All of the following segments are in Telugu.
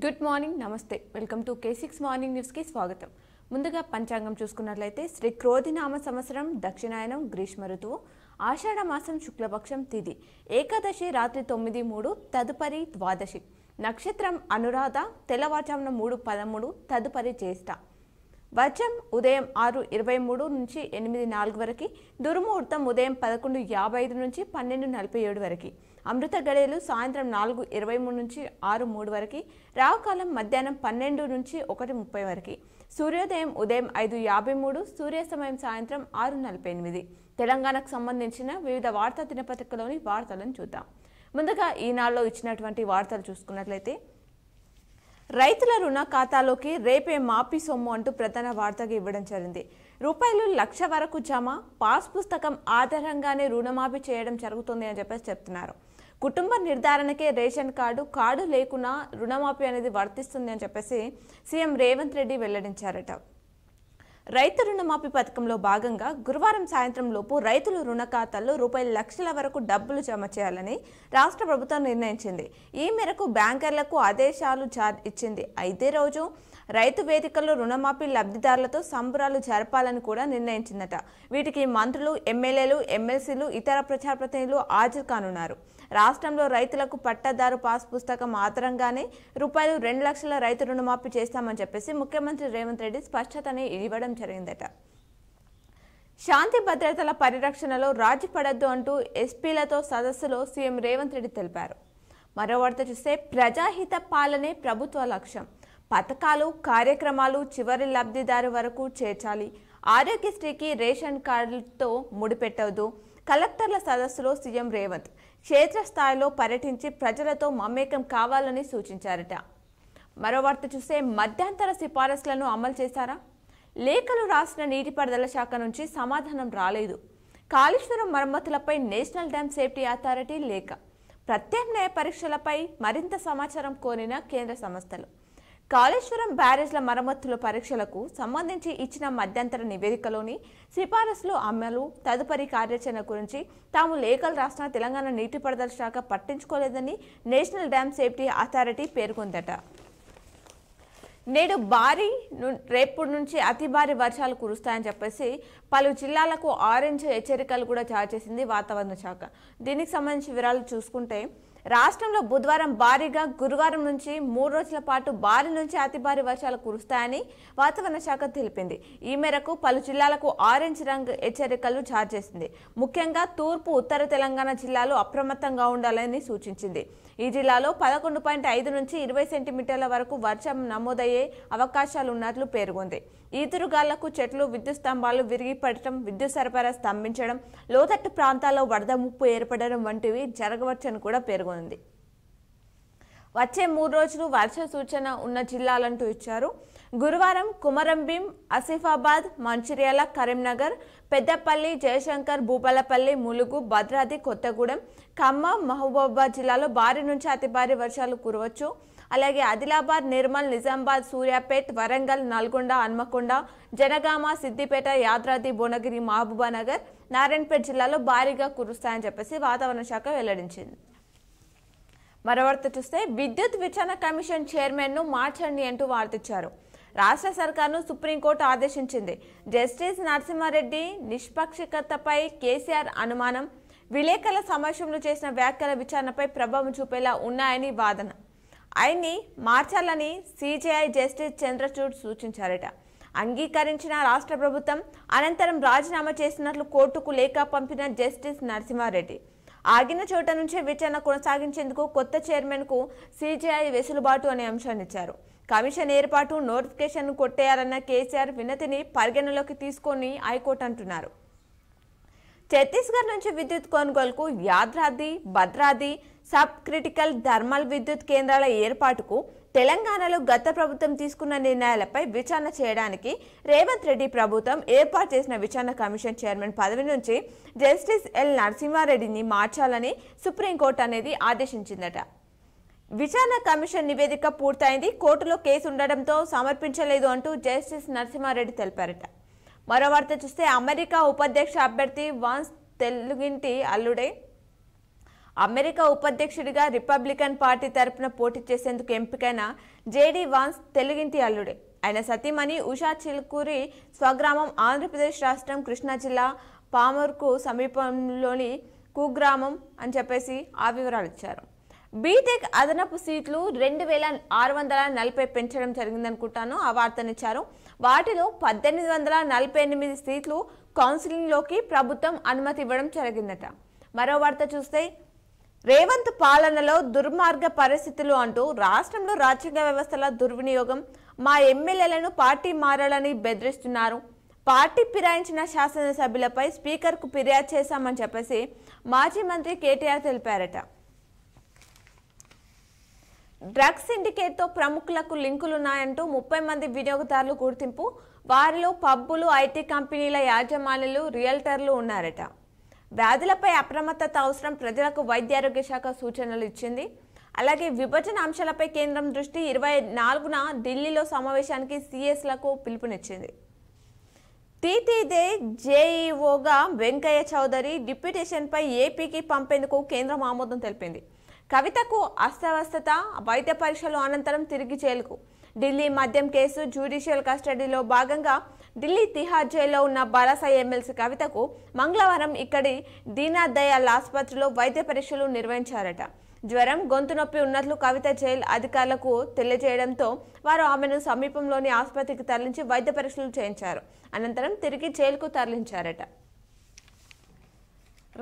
గుడ్ మార్నింగ్ నమస్తే welcome to K6 morning news కి స్వాగతం. ముందుగా పంచాంగం చూసుకున్నట్లయితే శ్రీ క్రోధినామ సంవత్సరం దక్షిణాయనం గ్రీష్మ ఋతువు ఆషాఢ మాసం శుక్లపక్షం తిథి ఏకాదశి రాత్రి 9:03 తదుపరి ద్వాదశి నక్షత్రం అనురాధ తెల్లవారుజామున 3:13 తదుపరి జ్యేష్ఠ వర్షం ఉదయం 6:23 నుంచి 8:04 వరకు దుర్ముహూర్తం ఉదయం 11:55 నుంచి 12:47 వరకు అమృత గడియలు సాయంత్రం 4:23 నుంచి 6:03 వరకు రావుకాలం మధ్యాహ్నం 12 నుంచి 1:30 వరకు సూర్యోదయం ఉదయం 5:53 సూర్యాస్తమయం సాయంత్రం 6:48 తెలంగాణకు సంబంధించిన వివిధ వార్తా దినపత్రికలోని వార్తలను చూద్దాం. ముందుగా ఈనాడులో ఇచ్చినటువంటి వార్తలు చూసుకున్నట్లయితే రైతుల రుణ ఖాతాలోకి రేపే మాఫీ సొమ్ము అంటూ ప్రధాన వార్తగా ఇవ్వడం జరిగింది. రూపాయలు 1,00,000 వరకు జమ పాస్ పుస్తకం ఆధారంగానే రుణమాఫీ చేయడం జరుగుతుంది అని చెప్తున్నారు. కుటుంబ నిర్ధారణకే రేషన్ కార్డు లేకున్నా రుణమాఫీ అనేది వర్తిస్తుంది అని సీఎం రేవంత్ రెడ్డి వెల్లడించారట. రైతు రుణమాఫీ పథకంలో భాగంగా గురువారం సాయంత్రం లోపు రైతుల రుణ ఖాతాల్లో రూపాయలు 1,00,000 వరకు డబ్బులు జమ చేయాలని రాష్ట్ర ప్రభుత్వం నిర్ణయించింది. ఈ మేరకు బ్యాంకర్లకు ఆదేశాలు ఇచ్చింది. అయితే రోజు రైతు వేదికల్లో రుణమాఫీ లబ్ధిదారులతో సంబరాలు జరపాలని కూడా నిర్ణయించిందట. వీటికి మంత్రులు, ఎమ్మెల్యేలు, ఎమ్మెల్సీలు, ఇతర ప్రజాప్రతినిధులు హాజరు కానున్నారు. రాష్ట్రంలో రైతులకు పట్టాదారు పాస్ పుస్తకం ఆధారంగానే రూపాయలు 2,00,000 రైతు రుణమాఫీ చేస్తామని ముఖ్యమంత్రి రేవంత్ రెడ్డి స్పష్టతని ఇవ్వడం జరిగిందట. శాంతి భద్రతల పరిరక్షణలో రాజీ పడద్దు అంటూ ఎస్పీలతో సదస్సులో సీఎం రేవంత్ రెడ్డి తెలిపారు. మరో వార్త చూస్తే ప్రజాహిత పాలనే ప్రభుత్వ లక్ష్యం. పథకాలు, కార్యక్రమాలు చివరి లబ్ధిదారు వరకు చేర్చాలి. ఆరోగ్యశ్రీకి రేషన్ కార్డులతో ముడిపెట్టవద్దు. కలెక్టర్ల సదస్సులో సీఎం రేవంత్ క్షేత్రస్థాయిలో పర్యటించి ప్రజలతో మమేకం కావాలని సూచించారట. మరో వార్త చూస్తే మధ్యంతర సిఫారసులను అమలు చేశారా? లేఖలు రాసిన నీటిపారుదల శాఖ నుంచి సమాధానం రాలేదు. కాళేశ్వరం మరమ్మతులపై నేషనల్ డ్యామ్ సేఫ్టీ అథారిటీ లేఖ. ప్రత్యామ్నాయ పరీక్షలపై మరింత సమాచారం కోరిన కేంద్ర సంస్థలు. కాళేశ్వరం బ్యారేజ్ల మరమ్మతుల పరీక్షలకు సంబంధించి ఇచ్చిన మధ్యంతర నివేదికలోని సిఫారసులు అమలు తదుపరి కార్యాచరణ గురించి తాము లేఖలు రాసిన తెలంగాణ నీటిపారుదల శాఖ పట్టించుకోలేదని నేషనల్ డ్యామ్ సేఫ్టీ అథారిటీ పేర్కొందట. నేడు రేపటి నుంచి అతి భారీ వర్షాలు కురుస్తాయని పలు జిల్లాలకు ఆరెంజ్ హెచ్చరికలు కూడా జారీ చేసింది వాతావరణ శాఖ. దీనికి సంబంధించి వివరాలు చూసుకుంటే రాష్ట్రంలో బుధవారం భారీగా, గురువారం నుంచి 3 రోజుల పాటు భారీ నుంచి అతి భారీ వర్షాలు కురుస్తాయని వాతావరణ శాఖ తెలిపింది. ఈ మేరకు పలు జిల్లాలకు ఆరెంజ్ రంగు హెచ్చరికలు జారీ చేసింది. ముఖ్యంగా తూర్పు, ఉత్తర తెలంగాణ జిల్లాలు అప్రమత్తంగా ఉండాలని సూచించింది. ఈ జిల్లాలో 11.5 నుంచి 20 సెంటీమీటర్ల వరకు వర్షం నమోదయ్యే అవకాశాలు ఉన్నట్లు పేర్కొంది. ఈదురుగాళ్లకు చెట్లు, విద్యుత్ స్తంభాలు విరిగిపడటం, విద్యుత్ సరఫరా స్తంభించడం, లోతట్టు ప్రాంతాల్లో వరద ముప్పు ఏర్పడడం వంటివి జరగవచ్చని కూడా పేర్కొంది. వచ్చే 3 రోజులు వర్ష సూచన ఉన్న జిల్లాలంటూ ఇచ్చారు. గురువారం కుమరంభీం, ఆసిఫాబాద్, మంచిర్యాల, కరీంనగర్, పెద్దపల్లి, జయశంకర్, భూపాలపల్లి, ములుగు, భద్రాద్రి కొత్తగూడెం, ఖమ్మం, మహబూబాబాద్ జిల్లాలో భారీ నుంచి అతి భారీ వర్షాలు కురవచ్చు. అలాగే ఆదిలాబాద్, నిర్మల్, నిజామాబాద్, సూర్యాపేట్, వరంగల్, నల్గొండ, హన్మకొండ, జనగామ, సిద్దిపేట, యాదాద్రి, భువనగిరి, మహబూబానగర్, నారాయణపేట జిల్లాలో భారీగా కురుస్తాయని వాతావరణ శాఖ వెల్లడించింది. మరో వార్త చూస్తే విద్యుత్ విచారణ కమిషన్ చైర్మన్ ను మార్చండి అంటూ వార్తిచ్చారు. రాష్ట్ర సర్కార్ను సుప్రీంకోర్టు ఆదేశించింది. జస్టిస్ నరసింహారెడ్డి నిష్పక్షపాతపై కేసీఆర్ అనుమానం, విలేకరుల సమక్షంలో చేసిన వ్యాఖ్యల విచారణపై ప్రభావం చూపేలా ఉన్నాయని వాదన. ఆయన్ని మార్చాలని సిజేఐ జస్టిస్ చంద్రచూడ్ సూచించారట. అంగీకరించిన రాష్ట్ర ప్రభుత్వం అనంతరం రాజీనామా చేసినట్లు కోర్టుకు లేఖ పంపిన జస్టిస్ నరసింహారెడ్డి ఆగిన చోట నుంచే విచారణ కొనసాగించేందుకు కొత్త చైర్మన్ కు సిజేఐ వెసులుబాటు అనే అంశాన్ని ఇచ్చారు. కమిషన్ ఏర్పాటు నోటిఫికేషన్ కొట్టేయాలన్న కేసీఆర్ వినతిని పరిగణలోకి తీసుకొని హైకోర్టు అంటున్నారు. ఛత్తీస్గఢ్ నుంచి విద్యుత్ కొనుగోలుకు Yadadri, Bhadradri sub critical thermal విద్యుత్ కేంద్రాల ఏర్పాటుకు తెలంగాణలో గత ప్రభుత్వం తీసుకున్న నిర్ణయాలపై విచారణ చేయడానికి రేవంత్ రెడ్డి ప్రభుత్వం ఏర్పాటు చేసిన విచారణ కమిషన్ చైర్మన్ పదవి నుంచి జస్టిస్ ఎల్ నరసింహారెడ్డిని మార్చాలని సుప్రీంకోర్టు అనేది ఆదేశించిందట. విచారణ కమిషన్ నివేదిక పూర్తయింది. కోర్టులో కేసు ఉండడంతో సమర్పించలేదు అంటూ జస్టిస్ నరసింహారెడ్డి తెలిపారట. మరో వార్త చూస్తే అమెరికా ఉపాధ్యక్ష అభ్యర్థి వాన్స్ తెలుగింటి అల్లుడే అమెరికా ఉపాధ్యక్షుడిగా రిపబ్లికన్ పార్టీ తరపున పోటీ చేసేందుకు ఎంపికైన జేడీ వాన్స్ తెలుగింటి అల్లుడే. ఆయన సతీమణి ఉషా చిలుకూరి స్వగ్రామం ఆంధ్రప్రదేశ్ రాష్ట్రం కృష్ణా జిల్లా పామూర్కు సమీపంలోని కుగ్రామం అని చెప్పేసి ఆ వివరాలు ఇచ్చారు. బీటెక్ అదనపు సీట్లు 2640 పెంచడం జరిగిందనుకుంటాను ఆ వార్తనిచ్చారు. వాటిలో 1848 సీట్లు కౌన్సిలింగ్లోకి ప్రభుత్వం అనుమతి ఇవ్వడం జరిగిందట. మరో వార్త చూస్తే రేవంత్ పాలనలో దుర్మార్గ పరిస్థితులు అంటూ రాష్ట్రంలో రాజ్యాంగ వ్యవస్థల దుర్వినియోగం, మా ఎమ్మెల్యేలను పార్టీ మారాలని బెదిరిస్తున్నారు, పార్టీ ఫిరాయించిన శాసనసభ్యులపై స్పీకర్కు ఫిర్యాదు చేశామని చెప్పేసి మాజీ మంత్రి కేటీఆర్ తెలిపారట. డ్రగ్స్ సిండికేట్తో ప్రముఖులకు లింకులున్నాయంటూ 30 మంది వినియోగదారులు గుర్తింపు, వారిలో పబ్బులు, ఐటీ కంపెనీల యాజమాన్యులు, రియల్టర్లు ఉన్నారట. వ్యాధులపై అప్రమత్తత అవసరం, ప్రజలకు వైద్యారోగ్య శాఖ సూచనలు ఇచ్చింది. అలాగే విభజన అంశాలపై కేంద్రం దృష్టి, 24న ఢిల్లీలో సమావేశానికి సీఎస్లకు పిలుపునిచ్చింది. టీటీదే జేఈఓగా వెంకయ్య చౌదరి డిప్యూటేషన్పై ఏపీకి పంపేందుకు కేంద్రం ఆమోదం తెలిపింది. కవితకు అస్వస్థత, వైద్య పరీక్షలు అనంతరం తిరిగి జైలుకు. ఢిల్లీ మద్యం కేసు జ్యుడిషియల్ కస్టడీలో భాగంగా ఢిల్లీ తిహార్ జైల్లో ఉన్న బాలాసాయి ఎమ్మెల్సీ కవితకు మంగళవారం ఇక్కడి దీనదయాళ్ దయాళ్ ఆసుపత్రిలో వైద్య పరీక్షలు నిర్వహించారట. జ్వరం, గొంతు నొప్పి ఉన్నట్లు కవిత జైలు అధికారులకు తెలియజేయడంతో వారు ఆమెను సమీపంలోని ఆసుపత్రికి తరలించి వైద్య పరీక్షలు చేయించారు. అనంతరం తిరిగి జైలుకు తరలించారట.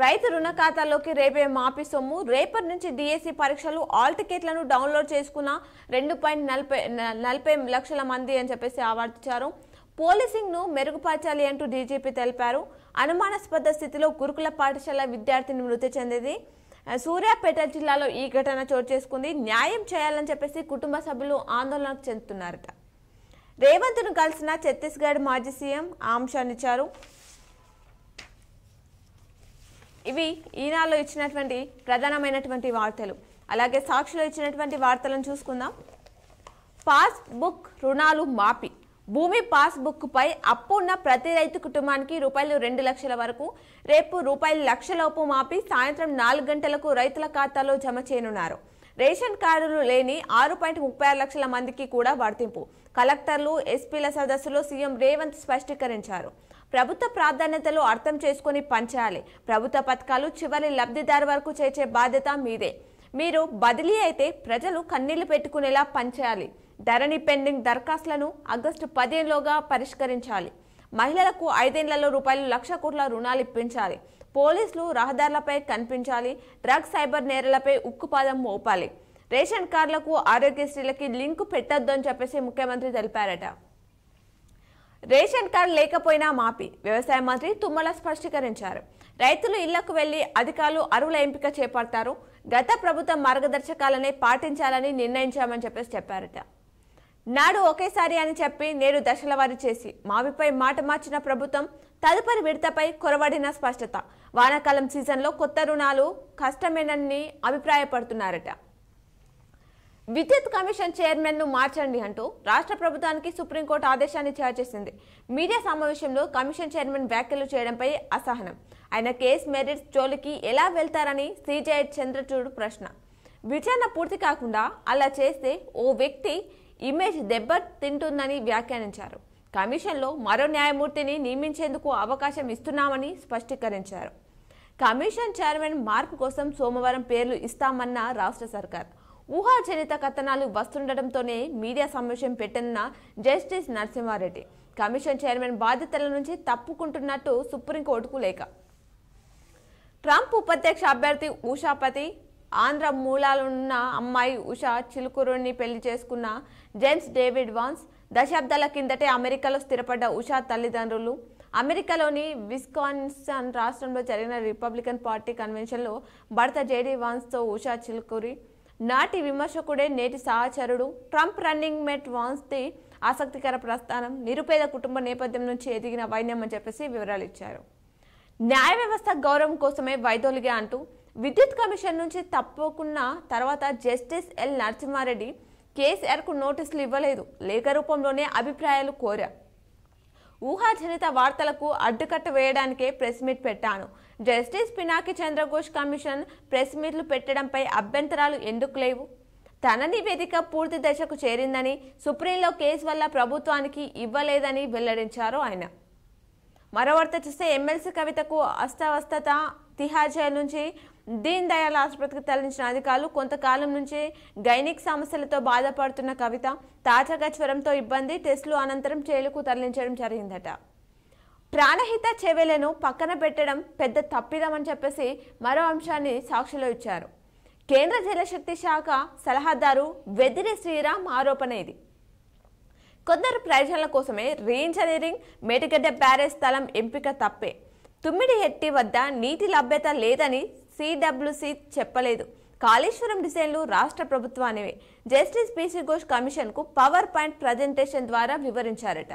రైతు రుణ ఖాతాలోకి రేపే మాఫీ సొమ్ము, రేపటి నుంచి డిఎస్సి పరీక్షలు, ఆల్ టికెట్లను డౌన్లోడ్ చేసుకున్న 2.40 లక్షల మంది అని చెప్పేసి ఆవర్తించారు. పోలీసింగ్ ను మెరుగుపరచాలి అంటూ డీజీపీ తెలిపారు. అనుమానాస్పద స్థితిలో గురుకుల పాఠశాల విద్యార్థిని మృతి చెందింది. సూర్యాపేట జిల్లాలో ఈ ఘటన చోటు చేసుకుంది. న్యాయం చేయాలని చెప్పేసి కుటుంబ సభ్యులు ఆందోళన చెందుతున్నారట. రేవంత్ ను కలిసిన ఛత్తీస్గఢ్ మాజీ సీఎం ఆ అంశాన్నిచ్చారు. ఇవి ఈనాడులో ఇచ్చినటువంటి ప్రధానమైనటువంటి వార్తలు. అలాగే సాక్షిలో ఇచ్చినటువంటి వార్తలను చూసుకుందాం. పాస్బుక్ రుణాలు మాఫీ, భూమి పాస్బుక్పై అప్పు ఉన్న ప్రతి రైతు కుటుంబానికి ₹2 లక్షల వరకు రేపు ₹1,00,000 మాఫీ, సాయంత్రం 4 గంటలకు రైతుల ఖాతాలో జమ చేయనున్నారు. రేషన్ కార్డులు లేని 6.36 లక్షల మందికి కూడా వర్తింపు. కలెక్టర్లు, ఎస్పీల సదస్సులో సీఎం రేవంత్ స్పష్టీకరించారు. ప్రభుత్వ ప్రాధాన్యతలు అర్థం చేసుకుని పంచాలి. ప్రభుత్వ పథకాలు చివరి లబ్ధిదారు వరకు చేర్చే బాధ్యత మీదే. మీరు బదిలీ అయితే ప్రజలు కన్నీళ్లు పెట్టుకునేలా పంచాలి. ధరణి పెండింగ్ దరఖాస్తులను ఆగస్టు 15లోగా పరిష్కరించాలి. మహిళలకు 5 ఏళ్లలో ₹1,00,000 కోట్ల రుణాలు ఇప్పించాలి. పోలీసులు రహదారులపై కనిపించాలి. డ్రగ్స్, సైబర్ నేరలపై ఉక్కుపాదం మోపాలి. రేషన్ కార్డులకు, ఆరోగ్యశ్రీలకి లింకు పెట్టొద్దు అని చెప్పేసి ముఖ్యమంత్రి తెలిపారట. రేషన్ కార్డు లేకపోయినా మాఫీ, వ్యవసాయ మంత్రి తుమ్మల స్పష్టీకరించారు. రైతులు ఇళ్లకు వెళ్లి అధికారులు అర్హుల ఎంపిక చేపడతారు. గత ప్రభుత్వం మార్గదర్శకాలనే పాటించాలని నిర్ణయించామని చెప్పారట. నాడు ఒకేసారి అని చెప్పి నేడు దశల వారీ చేసి మావిపై మాట మార్చిన ప్రభుత్వం తదుపరి విడతపై కొరవడిన స్పష్టత. వానాకాలం సీజన్లో కొత్త రుణాలు కష్టమేనని అభిప్రాయపడుతున్నారట. విద్యుత్ కమిషన్ చైర్మన్ ను మార్చండి అంటూ రాష్ట్ర ప్రభుత్వానికి సుప్రీంకోర్టు ఆదేశాన్ని జారీ చేసింది. మీడియా సమావేశంలో కమిషన్ చైర్మన్ వ్యాఖ్యలు చేయడంపై అసహనం. ఆయన కేసు మెరిట్స్ జోలికి ఎలా వెళ్తారని సిజే చంద్రచూడ్ ప్రశ్న. విచారణ పూర్తి కాకుండా అలా చేస్తే ఓ వ్యక్తి ఇమేజ్ దెబ్బ తింటుందని వ్యాఖ్యానించారు. కమిషన్లో మరో న్యాయమూర్తిని నియమించేందుకు అవకాశం ఇస్తున్నామని స్పష్టీకరించారు. కమిషన్ చైర్మన్ మార్పు కోసం సోమవారం పేర్లు ఇస్తామన్న రాష్ట్ర సర్కార్. ఊహాజనిత కథనాలు వస్తుండటంతోనే మీడియా సమావేశం పెట్టనున్న జస్టిస్ నరసింహారెడ్డి కమిషన్ చైర్మన్ బాధ్యతల నుంచి తప్పుకుంటున్నట్టు సుప్రీంకోర్టుకు లేఖ. ట్రంప్ ఉపాధ్యక్ష అభ్యర్థి ఉషాపతి ఆంధ్ర మూలాలున్న అమ్మాయి ఉషా చిలుకూరుని పెళ్లి చేసుకున్న జేమ్స్ డేవిడ్ వాన్స్. దశాబ్దాల కిందటే అమెరికాలో స్థిరపడ్డ ఉషా తల్లిదండ్రులు అమెరికాలోని విస్కాన్సిన్ రాష్ట్రంలో జరిగిన రిపబ్లికన్ పార్టీ కన్వెన్షన్లో భర్త జేడీ వాన్స్తో ఉషా చిలుకూరి నాటి విమర్శకుడే నేటి సహచరుడు. ట్రంప్ రన్నింగ్ మేట్ వాన్స్ది ఆసక్తికర ప్రస్థానం, నిరుపేద కుటుంబ నేపథ్యం నుంచి ఎదిగిన వైన్యం అని చెప్పేసి వివరాలు ఇచ్చారు. న్యాయ వ్యవస్థ గౌరవం కోసమే వైదొలిగా అంటూ విద్యుత్ కమిషన్ నుంచి తప్పుకున్న తర్వాత జస్టిస్ ఎల్ నరసింహారెడ్డి కేసీఆర్కు నోటీసులు ఇవ్వలేదు, లేఖ రూపంలోనే అభిప్రాయాలు కోరారు. ఊహాజనిత వార్తలకు అడ్డుకట్ట వేయడానికే ప్రెస్ మీట్ పెట్టాను. Justice Pinaki Chandra Ghose commission press మీట్లు పెట్టడంపై అభ్యంతరాలు ఎందుకు లేవు? తన నివేదిక పూర్తి దశకు చేరిందని, సుప్రీంలో కేసు వల్ల ప్రభుత్వానికి ఇవ్వలేదని వెల్లడించారు ఆయన. మరో వార్త చూస్తే ఎమ్మెల్సీ కవితకు అస్తవస్థత, తిహార్ జైలు నుంచి దీన్ దయాళ్ ఆసుపత్రికి తరలించిన అధికారులు. కొంతకాలం నుంచి గైనిక్ సమస్యలతో బాధపడుతున్న కవిత తాజాగా జ్వరంతో ఇబ్బంది, టెస్టులు అనంతరం జైలుకు తరలించడం జరిగిందట. ప్రాణహిత చెవెలను పక్కన పెట్టడం పెద్ద తప్పిదమని చెప్పేసి మరో అంశాన్ని సాక్షిలో ఇచ్చారు. కేంద్ర జలశక్తి శాఖ సలహాదారు వెదిరి శ్రీరామ్ ఆరోపణ ఇది. కొందరు ప్రయోజనాల కోసమే రీఇంజనీరింగ్ మేడిగడ్డ బ్యారేజ్ స్థలం ఎంపిక తప్పే. తుమ్మిడిహెట్టి వద్ద నీటి లభ్యత లేదని సిడబ్ల్యూసి చెప్పలేదు. కాళేశ్వరం డిజైన్లు రాష్ట్ర ప్రభుత్వానివే. జస్టిస్ పిసి ఘోష్ కమిషన్ కు పవర్ పాయింట్ ప్రజెంటేషన్ ద్వారా వివరించారట.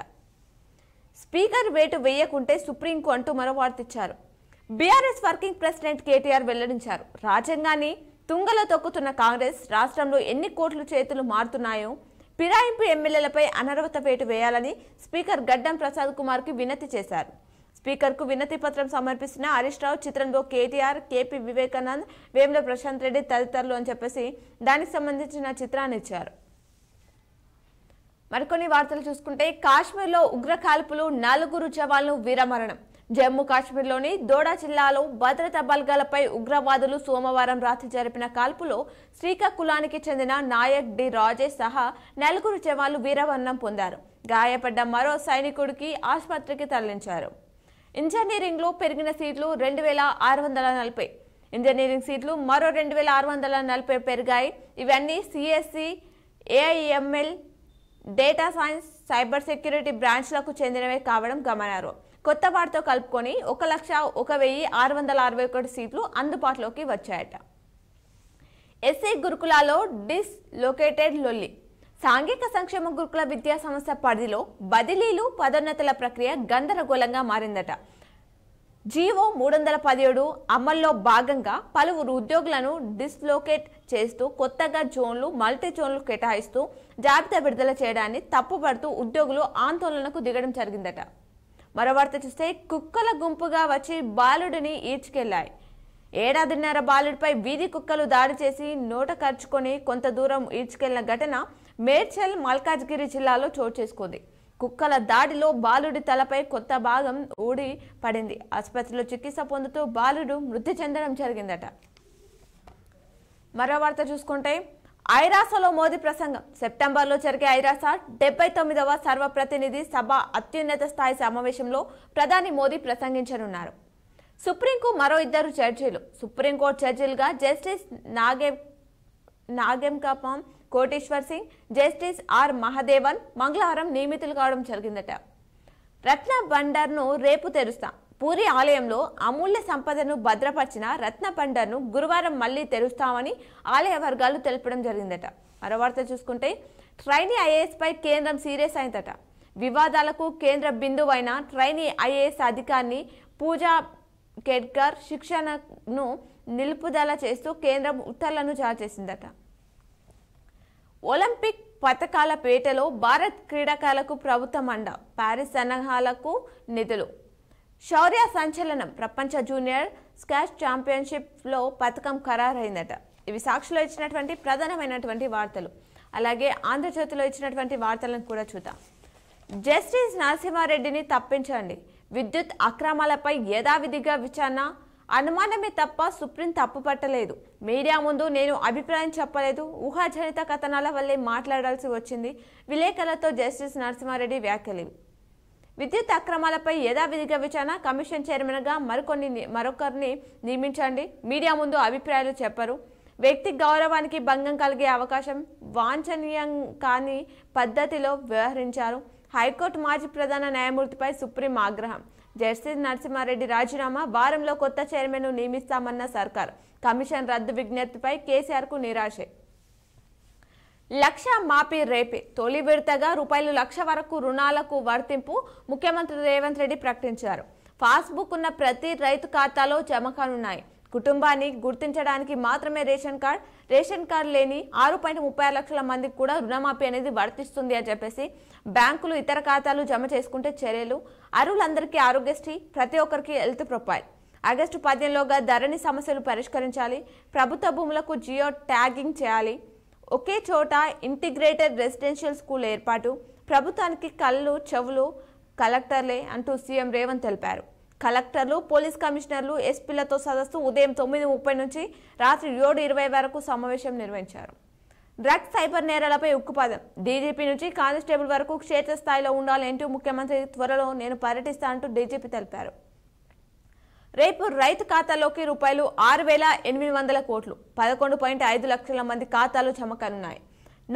స్పీకర్ వేటు వేయకుంటే సుప్రీంకు అంటూ మరో వార్తిచ్చారు. బీఆర్ఎస్ వర్కింగ్ ప్రెసిడెంట్ కేటీఆర్ వెల్లడించారు. రాజ్యాంగాన్ని తుంగలో తొక్కుతున్న కాంగ్రెస్ రాష్ట్రంలో ఎన్ని కోట్లు చేతులు మారుతున్నాయో, ఫిరాయింపు ఎమ్మెల్యేలపై అనర్హత వేటు వేయాలని స్పీకర్ గడ్డం ప్రసాద్ కుమార్ కి వినతి చేశారు. స్పీకర్ కు వినతి పత్రం సమర్పిస్తున్న హరీష్ రావు, చిత్రంలో కేటీఆర్, కేపీ వివేకానంద్, వేముల ప్రశాంత్ రెడ్డి తదితరులు అని చెప్పేసి దానికి సంబంధించిన చిత్రాన్ని ఇచ్చారు. మరికొన్ని వార్తలు చూసుకుంటే, కాశ్మీర్లో ఉగ్ర కాల్పులు, 4 జవాన్లు వీరమరణం. జమ్మూ కాశ్మీర్లోని దోడా జిల్లాలో భద్రతా బలగాలపై ఉగ్రవాదులు సోమవారం రాత్రి జరిపిన కాల్పులో శ్రీకాకుళానికి చెందిన నాయక్ డి రాజేష్ సహా 4 జవాన్లు వీరమరణం పొందారు. గాయపడ్డ మరో సైనికుడికి ఆసుపత్రికి తరలించారు. ఇంజనీరింగ్ లో పెరిగిన సీట్లు 2640. ఇంజనీరింగ్ సీట్లు మరో 2640 పెరిగాయి. ఇవన్నీ CSC, AIML, data science, cyber security బ్రాంచ్లకు చెందినవే కావడం గమనారు. కొత్త వాటితో కలుపుకొని 1,01,661 సీట్లు అందుబాటులోకి వచ్చాయట. ఎస్సీ గురుకులాలో డిస్లొకేటెడ్ లొల్లి. సాంఘిక సంక్షేమ గురుకుల విద్యా సంస్థ పరిధిలో బదిలీలు, పదోన్నతుల ప్రక్రియ గందరగోళంగా మారిందట. జీవో 317 అమల్లో భాగంగా పలువురు ఉద్యోగులను డిస్లొకేట్ చేస్తూ కొత్తగా జోన్లు, మల్టీ జోన్లు కేటాయిస్తూ జాబితా విడుదల చేయడాన్ని తప్పుపడుతూ ఉద్యోగులు ఆందోళనకు దిగడం జరిగిందట. మరో వార్త చూస్తే, కుక్కల గుంపుగా వచ్చి బాలుడిని ఈడ్చుకెళ్లాయి. 1.5 ఏళ్ల బాలుడిపై వీధి కుక్కలు దాడి చేసి నోట కరుచుకొని కొంత దూరం ఈడ్చుకెళ్లిన ఘటన మేడ్చల్, మల్కాజ్గిరి జిల్లాలో చోటు చేసుకుంది. కుక్కల దాడిలో బాలుడి తలపై కొత్త భాగం ఊడి పడింది. ఆసుపత్రిలో చికిత్స పొందుతూ బాలుడు మృతి చెందడం జరిగిందట. మరో వార్త చూసుకుంటే, ఐరాసలో మోదీ ప్రసంగం. సెప్టెంబర్లో జరిగే ఐరాస 79వ సర్వప్రతినిధి సభ అత్యున్నత స్థాయి సమావేశంలో ప్రధాని మోదీ ప్రసంగించనున్నారు. సుప్రీంకు మరో 2 జడ్జీలు. సుప్రీంకోర్టు జడ్జీలుగా justice Nongmeikapam Kotiswar Singh, justice R Mahadevan మంగళవారం నియమితులు కావడం జరిగిందట. రత్న బండర్ను రేపు తెరుస్తాం. పూరి ఆలయంలో అమూల్య సంపదను భద్రపరిచిన రత్న బండర్ను గురువారం మళ్లీ తెరుస్తామని ఆలయ వర్గాలు తెలపడం జరిగిందట. మరో వార్త చూసుకుంటే, ట్రైనీ ఐఏఎస్ పై కేంద్రం సీరియస్ అయిందట. వివాదాలకు కేంద్ర బిందువైన ట్రైనీ ఐఏఎస్ అధికారిని పూజా కేడ్కర్ శిక్షణను నిలుపుదల చేస్తూ కేంద్రం ఉత్తర్వులను జారీ చేసిందట. ఒలింపిక్ పతకాల పేటలో భారత్ క్రీడాకారులకు ప్రభుత్వం అండ. పారిస్ సన్నాహాలకు నిధులు. శౌర్య సంచలనం. ప్రపంచ జూనియర్ స్క్వాష్ ఛాంపియన్షిప్ లో పతకం ఖరారైందట. ఇవి సాక్షిలో ఇచ్చినటువంటి ప్రధానమైనటువంటి వార్తలు. అలాగే ఆంధ్రజ్యోతిలో ఇచ్చినటువంటి వార్తలను కూడా చూద్దాం. జస్టిస్ నరసింహారెడ్డిని తప్పించండి. విద్యుత్ అక్రమాలపై యథావిధిగా విచారణ. అనుమానమే తప్ప సుప్రీం తప్పు పట్టలేదు. మీడియా ముందు నేను అభిప్రాయం చెప్పలేదు. ఊహాజనిత కథనాల వల్లే మాట్లాడాల్సి వచ్చింది. విలేకరులతో జస్టిస్ నరసింహారెడ్డి వ్యాఖ్యలు. విద్యుత్ అక్రమాలపై యథావిధిగా విచారణ. కమిషన్ చైర్మన్ గా మరొకరిని నియమించండి. మీడియా ముందు అభిప్రాయాలు చెప్పరు. వ్యక్తి గౌరవానికి భంగం కలిగే అవకాశం. వాంఛనీయం కాని పద్ధతిలో వ్యవహరించారు. హైకోర్టు మాజీ ప్రధాన న్యాయమూర్తిపై సుప్రీం ఆగ్రహం. జస్టిస్ నరసింహారెడ్డి రాజీనామా. వారంలో కొత్త చైర్మన్ ను నియమిస్తామన్న సర్కార్. కమిషన్ రద్దు విజ్ఞప్తిపై కేసీఆర్ కు నిరాశే. 1,00,000 మాఫీ రేపే. తొలి విడతగా ₹1,00,000 వరకు రుణాలకు వర్తింపు ముఖ్యమంత్రి రేవంత్ రెడ్డి ప్రకటించారు. పాస్బుక్ ఉన్న ప్రతి రైతు ఖాతాలో జమ కానున్నాయి. కుటుంబాన్ని గుర్తించడానికి మాత్రమే రేషన్ కార్డ్. రేషన్ కార్డు లేని 6.36 లక్షల మందికి కూడా రుణమాఫీ అనేది వర్తిస్తుంది అని చెప్పేసి బ్యాంకులు ఇతర ఖాతాలు జమ చేసుకుంటే చర్యలు, అర్హులందరికీ ఆరోగ్యశ్రీ, ప్రతి ఒక్కరికి హెల్త్ ప్రొఫైల్. ఆగస్టు 15లోగా ధరణి సమస్యలు పరిష్కరించాలి. ప్రభుత్వ భూములకు జియో ట్యాగింగ్ చేయాలి. ఒకే చోట ఇంటిగ్రేటెడ్ రెసిడెన్షియల్ స్కూల్ ఏర్పాటు. ప్రభుత్వానికి కళ్ళు చెవులు కలెక్టర్లే అంటూ సీఎం రేవంత్ తెలిపారు. కలెక్టర్లు, పోలీస్ కమిషనర్లు, ఎస్పీలతో సదస్సు ఉదయం 9:30 నుంచి రాత్రి 7:20 వరకు సమావేశం నిర్వహించారు. డ్రగ్స్, సైబర్ నేరాలపై ఉక్కుపాదం. డీజీపీ నుంచి కానిస్టేబుల్ వరకు క్షేత్రస్థాయిలో ఉండాలంటూ ముఖ్యమంత్రి త్వరలో నేను పర్యటిస్తా అంటూ డీజీపీ తెలిపారు. రేపు రైతు ఖాతాలోకి రూపాయలు 6,800 కోట్లు, 11.5 లక్షల మంది ఖాతాలు జమ కానున్నాయి.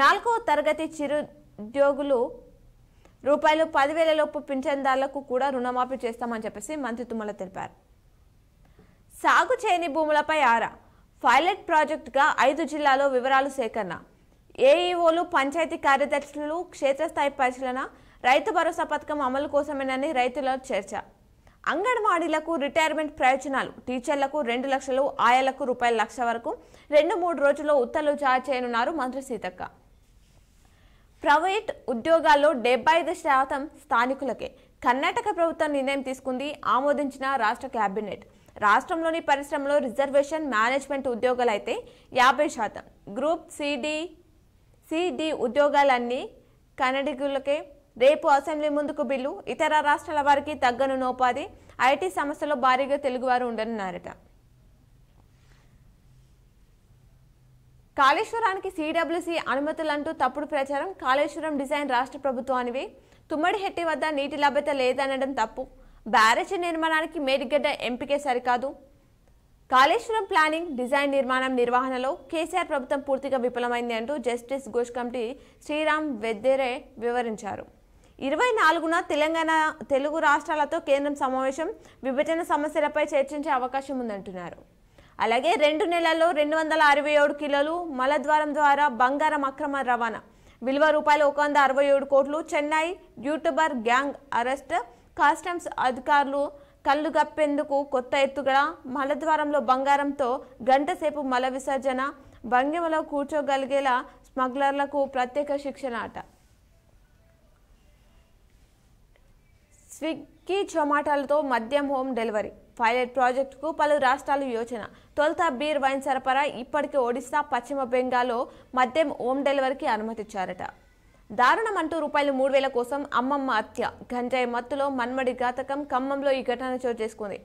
4వ తరగతి చిరుద్యోగులు రూపాయలు 10,000 లోపు పింఛన్దారులకు కూడా రుణమాఫీ చేస్తామని చెప్పేసి మంత్రి తుమ్మల తెలిపారు. సాగు చేయని భూములపై ఆరా. పైలట్ ప్రాజెక్టుగా 5 జిల్లాల్లో వివరాలు సేకరణ. ఏఈఓలు, పంచాయతీ కార్యదర్శులు క్షేత్రస్థాయి పరిశీలన. రైతు భరోసా పథకం అమలు కోసమేనని రైతుల చర్చ. అంగన్వాడీలకు రిటైర్మెంట్ ప్రయోజనాలు. టీచర్లకు 2 లక్షలు, ఆయాలకు రూపాయల 1,00,000 వరకు 2-3 రోజుల్లో ఉత్తర్వులు జారీ చేయనున్నారు మంత్రి సీతక్క. ప్రైవేట్ ఉద్యోగాల్లో 75% స్థానికులకే. కర్ణాటక ప్రభుత్వం నిర్ణయం తీసుకుంది, ఆమోదించిన రాష్ట్ర కేబినెట్. రాష్ట్రంలోని పరిశ్రమలో రిజర్వేషన్ మేనేజ్మెంట్ ఉద్యోగాలైతే 50%. గ్రూప్ సిడి ఉద్యోగాలన్నీ కన్నడిగులకే. రేపు అసెంబ్లీ ముందుకు బిల్లు. ఇతర రాష్ట్రాల వారికి తగ్గనున్నోపాధి. ఐటీ సంస్థలో భారీగా తెలుగువారు ఉండనున్నారట. కాళేశ్వరానికి సిడబ్ల్యూసీ అనుమతులంటూ తప్పుడు ప్రచారం. కాళేశ్వరం డిజైన్ రాష్ట్ర ప్రభుత్వానివే. తుమ్మడిహెట్టి వద్ద నీటి లభ్యత లేదనడం తప్పు. బ్యారేజీ నిర్మాణానికి మేడిగడ్డ ఎంపికే సరికాదు. కాళేశ్వరం ప్లానింగ్, డిజైన్, నిర్మాణం, నిర్వహణలో కేసీఆర్ ప్రభుత్వం పూర్తిగా విఫలమైంది అంటూ జస్టిస్ ఘోష్ కమిటీ శ్రీరామ్ వెద్దెరే వివరించారు. 24న తెలంగాణ, తెలుగు రాష్ట్రాలతో కేంద్రం సమావేశం. విభజన సమస్యలపై చర్చించే అవకాశం ఉందంటున్నారు. అలాగే 2 నెలల్లో 267 కిలోలు మలద్వారం ద్వారా బంగారం అక్రమ రవాణా. విలువ రూపాయలు 167 కోట్లు. Chennai YouTuber gang arrest. Customs అధికారులు కళ్ళు గప్పేందుకు కొత్త ఎత్తుగడ. మలద్వారంలో బంగారంతో గంటసేపు మల విసర్జన. భంగిమలో కూర్చోగలిగేలా స్మగ్లర్లకు ప్రత్యేక శిక్షణ అట. స్విగ్గీ, జొమాటోలతో మద్యం హోమ్ డెలివరీ. పైలట్ ప్రాజెక్టుకు పలు రాష్ట్రాలు యోచన. తొలుత బీర్, వైన్ సరఫరా. ఇప్పటికే ఒడిశా, పశ్చిమ బెంగాల్లో మద్యం హోమ్ డెలివరీకి అనుమతిచ్చారట. దారుణం అంటూ రూపాయలు 3,000 కోసం అమ్మమ్మ హత్య. గంజాయి మత్తులో మన్మడి ఘాతకం. ఖమ్మంలో ఈ ఘటన చోటు చేసుకుంది.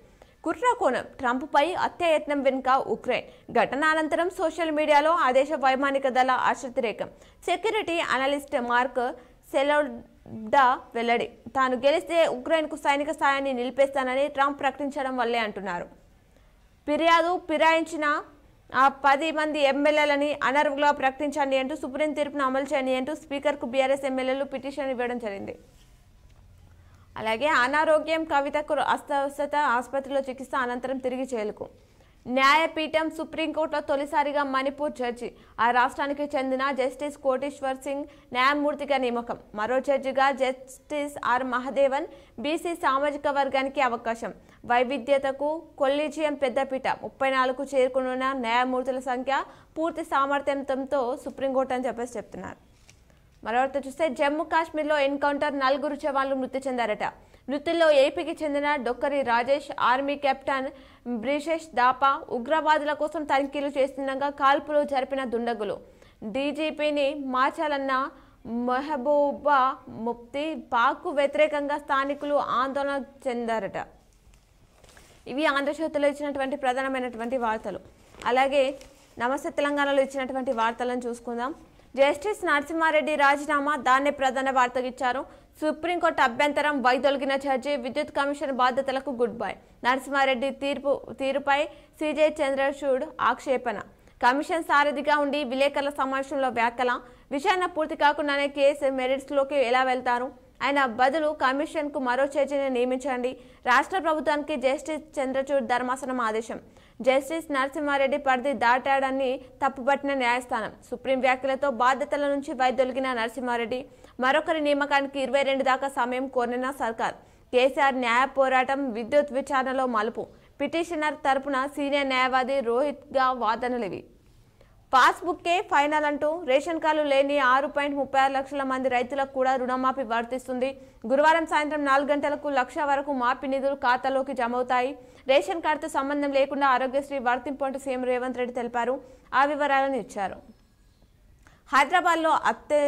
కుట్రకోణం. ట్రంప్పై హత్యాయత్నం వెనుక ఉక్రెయిన్. ఘటన అనంతరం సోషల్ మీడియాలో ఆ దేశ వైమానిక దళ ఆశ్రితరేఖం. సెక్యూరిటీ అనలిస్ట్ మార్క్ సెలోడా వెల్లడి. తాను గెలిస్తే ఉక్రెయిన్కు సైనిక సాయాన్ని నిలిపేస్తానని ట్రంప్ ప్రకటించడం వల్లే అంటున్నారు. ఫిరాయించిన ఆ 10 మంది ఎమ్మెల్యేలని అనర్హులుగా ప్రకటించండి అంటూ సుప్రీం తీర్పును అమలు చేయండి అంటూ స్పీకర్కు బీఆర్ఎస్ ఎమ్మెల్యేలు పిటిషన్ ఇవ్వడం జరిగింది. అలాగే అనారోగ్యం. కవితకు అస్వస్థత. ఆసుపత్రిలో చికిత్స అనంతరం తిరిగి జైలుకు. న్యాయపీఠం. సుప్రీంకోర్టులో తొలిసారిగా మణిపూర్ జడ్జి. ఆ రాష్ట్రానికి చెందిన జస్టిస్ కోటేశ్వర్ సింగ్ న్యాయమూర్తిగా నియామకం. మరో జడ్జిగా జస్టిస్ ఆర్ మహదేవన్. బీసీ సామాజిక వర్గానికి అవకాశం. వైవిధ్యతకు కొలీజియం పెద్దపీట. 34కు చేరుకున్న న్యాయమూర్తుల సంఖ్య పూర్తి సామర్థ్యంతో సుప్రీంకోర్టు అని చెప్పేసి చెప్తున్నారు. మరోవైపు చూస్తే జమ్మూ కాశ్మీర్లో ఎన్కౌంటర్. 4 జవాన్లు మృతి చెందారట. మృతుల్లో ఏపీకి చెందిన డొక్కరి రాజేష్, ఆర్మీ కెప్టెన్ బ్రిషేష్ దాపా. ఉగ్రవాదుల కోసం తనిఖీలు చేస్తుండగా కాల్పులు జరిపిన దుండగులు. డీజీపీని మార్చాలన్న మెహబూబా ముఫ్తీ. పాక్కు వ్యతిరేకంగా స్థానికులు ఆందోళన చెందారట. ఇవి ఆంధ్రజ్యోతిలో ఇచ్చినటువంటి ప్రధానమైనటువంటి వార్తలు. అలాగే నమస్తే తెలంగాణలో ఇచ్చినటువంటి వార్తలను చూసుకుందాం. జస్టిస్ నరసింహారెడ్డి రాజీనామా. దాన్నే ప్రధాన వార్తగా ఇచ్చారు. సుప్రీంకోర్టు అభ్యంతరం. వైదొలిగిన జడ్జి. విద్యుత్ కమిషన్ బాధ్యతలకు గుడ్ బై. నరసింహారెడ్డి తీరుపై సీజే చంద్రచూడ్ ఆక్షేపణ. కమిషన్ సారథిగా ఉండి విలేకరుల సమావేశంలో వ్యాఖ్యల. విచారణ పూర్తి కాకుండానే కేసు మెరిట్స్లోకి ఎలా వెళ్తారు? ఆయన బదులు కమిషన్కు మరో జడ్జిని నియమించండి. రాష్ట్ర ప్రభుత్వానికి జస్టిస్ చంద్రచూడ్ ధర్మాసనం ఆదేశం. జస్టిస్ నరసింహారెడ్డి పరిధి దాటాడని తప్పుపట్టిన న్యాయస్థానం. సుప్రీం వ్యాఖ్యలతో బాధ్యతల నుంచి వైదొలిగిన నరసింహారెడ్డి. మరొకరి నియామకానికి 22 దాకా సమయం కోరిన సర్కార్. కేసీఆర్ న్యాయ పోరాటం. విద్యుత్ విచారణలో మలుపు. పిటిషనర్ తరపున సీనియర్ న్యాయవాది రోహిత్గా వాదనలివి. పాస్బుక్కే ఫైనల్ అంటూ రేషన్ కార్డులు లేని 6.36 లక్షల మంది రైతులకు కూడా రుణమాఫీ వర్తిస్తుంది. గురువారం సాయంత్రం 4 గంటలకు 1 లక్ష వరకు మాఫీ నిధులు ఖాతాలోకి జమవుతాయి. రేషన్ కార్డుతో సంబంధం లేకుండా ఆరోగ్యశ్రీ వర్తింపు అంటూ సీఎం రేవంత్ రెడ్డి తెలిపారు. ఆ వివరాలను ఇచ్చారు. హైదరాబాద్లో అత్తే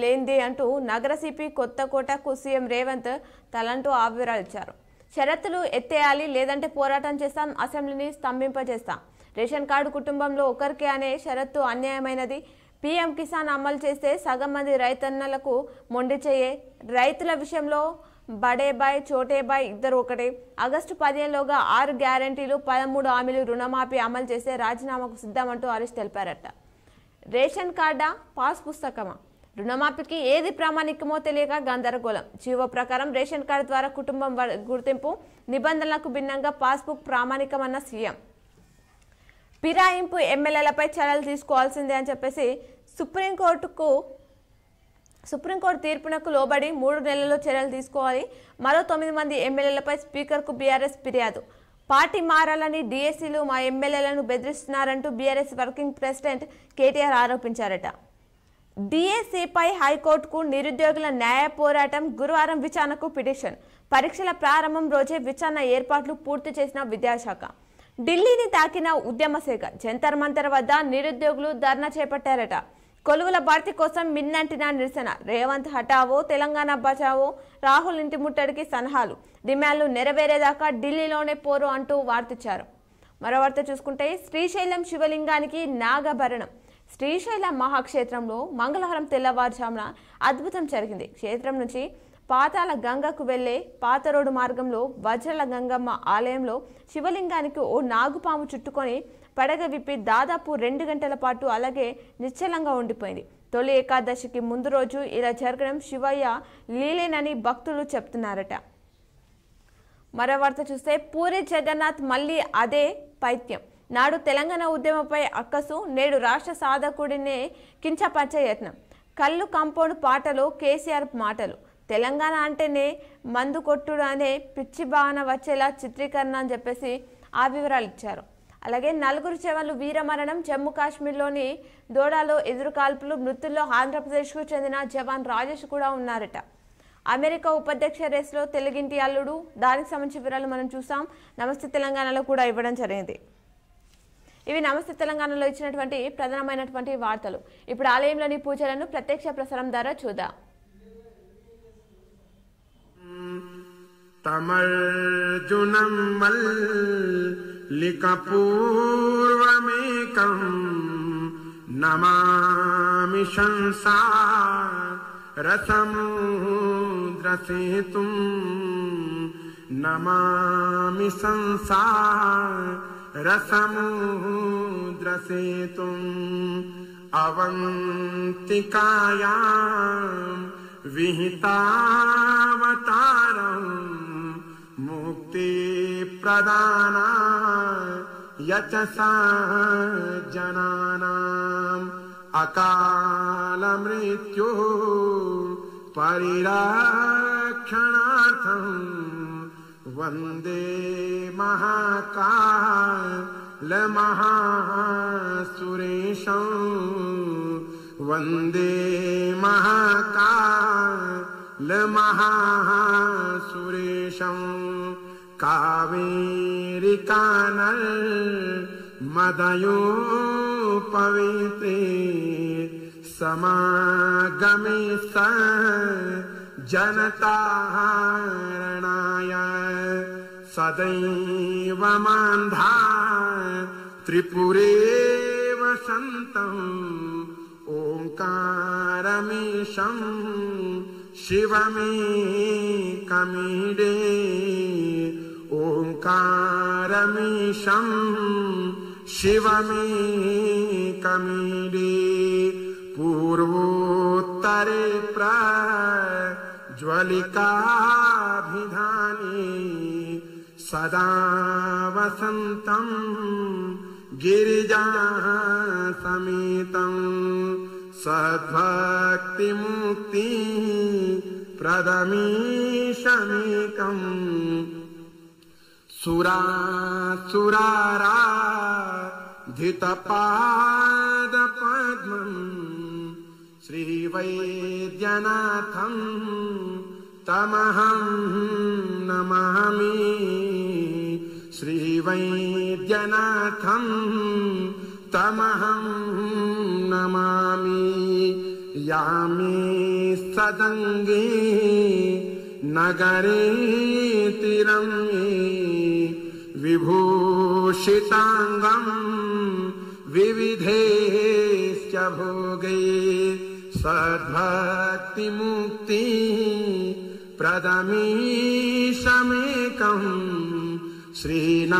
లేంది అంటూ నగర సిపి కొత్తకోటకు సీఎం రేవంత్ తలంటూ ఆ వివరాలు ఇచ్చారు. షరతులు ఎత్తేయాలి, లేదంటే పోరాటం చేస్తాం, అసెంబ్లీని స్తంభింపజేస్తాం. రేషన్ కార్డు కుటుంబంలో ఒకరికే అనే షరతు అన్యాయమైనది. పీఎం కిసాన్ అమలు చేస్తే సగం మంది రైతన్నలకు మొండి చెయ్యే. రైతుల విషయంలో బడేబాయ్ చోటేబాయ్ ఇద్దరు ఒకటే. ఆగస్టు 15లోగా 6 గ్యారంటీలు 13 హామీలు రుణమాఫీ అమలు చేస్తే రాజీనామాకు సిద్ధమంటూ హరీష్ తెలిపారట. రేషన్ కార్డా, పాస్ పుస్తకమా? రుణమాఫీకి ఏది ప్రామాణికమో తెలియక గందరగోళం. జీవో ప్రకారం రేషన్ కార్డు ద్వారా కుటుంబం గుర్తింపు నిబంధనలకు భిన్నంగా పాస్బుక్ ప్రామాణికమన్న సీఎం. ఫిరాయింపు ఎమ్మెల్యేలపై చర్యలు తీసుకోవాల్సిందే అని చెప్పేసి సుప్రీంకోర్టు తీర్పునకు లోబడి 3 నెలల్లో చర్యలు తీసుకోవాలి. మరో 9 మంది ఎమ్మెల్యేలపై స్పీకర్కు బీఆర్ఎస్ ఫిర్యాదు. పార్టీ మారాలని డీఎస్సీలు మా ఎమ్మెల్యేలను బెదిరిస్తున్నారంటూ బీఆర్ఎస్ వర్కింగ్ ప్రెసిడెంట్ కేటీఆర్ ఆరోపించారట. డీఎస్సీపై హైకోర్టుకు నిరుద్యోగుల న్యాయ పోరాటం. గురువారం విచారణకు పిటిషన్. పరీక్షల ప్రారంభం రోజే విచారణ ఏర్పాట్లు పూర్తి చేసిన విద్యాశాఖ. ఢిల్లీని తాకిన ఉద్యమ శాఖ. జంతర్ మంతర్ వద్ద నిరుద్యోగులు ధర్నా చేపట్టారట. కొలువుల భర్తీ కోసం మిన్నంటిన నిరసన. రేవంత్ హఠావో, తెలంగాణ బచావో, రాహుల్ ఇంటి ముట్టడికి సలహాలు. డిమాండ్లు నెరవేరేదాకా ఢిల్లీలోనే పోరు అంటూ వార్తిచ్చారు. మరో వార్త చూసుకుంటే శ్రీశైలం శివలింగానికి నాగభరణం. శ్రీశైలం మహాక్షేత్రంలో మంగళవారం తెల్లవారుజామున అద్భుతం జరిగింది. క్షేత్రం నుంచి పాతాల గంగకు వెళ్లే పాత రోడ్డు మార్గంలో వజ్రల గంగమ్మ ఆలయంలో శివలింగానికి ఓ నాగుపాము చుట్టుకొని పడగ విప్పి దాదాపు 2 గంటల పాటు అలాగే నిశ్చలంగా ఉండిపోయింది. తొలి ఏకాదశికి ముందు రోజు ఇలా జరగడం శివయ్య లీలేనని భక్తులు చెప్తున్నారట. మరో వార్త చూస్తే పూరి జగన్నాథ్ మళ్ళీ అదే పైత్యం. నాడు తెలంగాణ ఉద్యమంపై అక్కసు, నేడు రాష్ట్ర సాధకుడినే కించపరిచే యత్నం. కళ్ళు కంపౌండ్ పాటలో కేసీఆర్ మాటలు. తెలంగాణ అంటేనే మందు కొట్టుడు అనే పిచ్చి భావన వచ్చేలా చిత్రీకరణ అని చెప్పేసి ఆ వివరాలు ఇచ్చారు. అలాగే 4 జవాన్లు వీరమరణం. జమ్మూ కాశ్మీర్లోని దోడాలో ఎదురుకాల్పులు. మృతుల్లో ఆంధ్రప్రదేశ్కు చెందిన జవాన్ రాజేష్ కూడా ఉన్నారట. అమెరికా ఉపాధ్యక్ష రేసులో తెలుగింటి అల్లుడు. దానికి సంబంధించిన వివరాలు మనం చూసాం. నమస్తే తెలంగాణలో కూడా ఇవ్వడం జరిగింది. ఇవి నమస్తే తెలంగాణలో ఇచ్చినటువంటి ప్రధానమైనటువంటి వార్తలు. ఇప్పుడు ఆలయంలోని పూజలను ప్రత్యక్ష ప్రసారం ద్వారా చూద్దాం. తమర్జునం మల్లికపూర్వమేకం నమామి సంసారసముద్రసేతుం నమామి సంసారసముద్రసేతుం అవంతికాయాం విహితావతారం ముక్తి ప్రదానాయ యచసా జనానాం అకాల మృత్యు పరిరక్షణార్థం వందే మహాకాల మహాసురేశం వందే మహాకాల మహాసురేశం కావేరికా నర్మదయో పవిత్రే సమాగమే జనతారణాయ సదైవ మాంధా త్రిపురే వసంతం ఓంకారమీశం శివమేకమీడే ఓంకారమీశం శివమేకమీడే పూర్వోత్తరే ప్రజ్వలికాభిధానే సదా వసంతం గిరిజా సమేతం సద్భక్తి ముక్తి ప్రదమీశమేకం సురాసురారా धितपादपद्मम् श्रीवैद्यनाथं तमहं नमामि श्रीवैद्यनाथं तमहं नमामि यामि सदङ्गे नगरे तिरम्ये विभूषिताङ्गं विविधेश्च भोगे सद्भक्तिमुक्ति प्रदमीशमेकं श्रीनागनाथं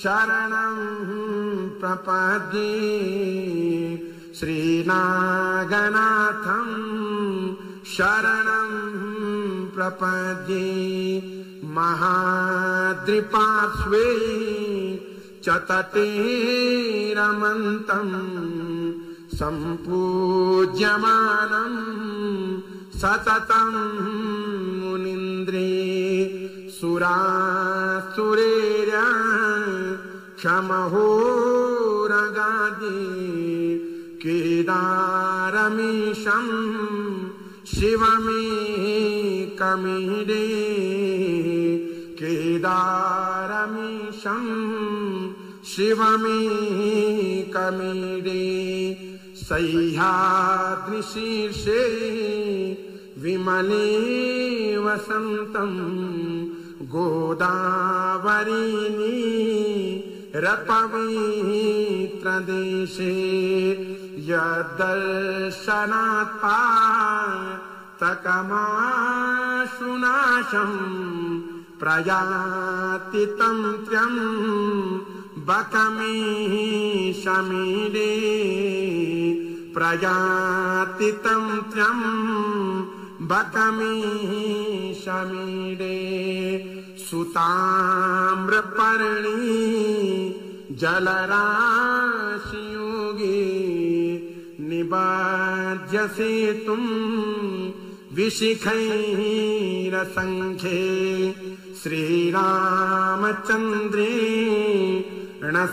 शरणं प्रपद्ये श्रीनागनाथं शरणं प्रपद्ये महाद्रिपार्श्वे च तटे रमन्तं सम्पूज्यमानं सततं मुनीन्द्रे सुरासुरेर्य क्षमहोरगादि केदारमीशं शिवमेकमीडे केदारमीशं शिवमेकमीडे सह्याद्रिशीर्षे विमले वसन्तं गोदावरीनी रपवित्रदेशे यद्दर्शनात् पातकमाशुनाशं प्रयाति तन्त्र्यं बकमीशमीडे प्रयाति तन्त्र्यं बकमीशमीडे सुताम्रपर्णी जलराशियोगे निबध्यसेतुं विशिखैरसङ्ख्ये श्रीरामचन्द्रेण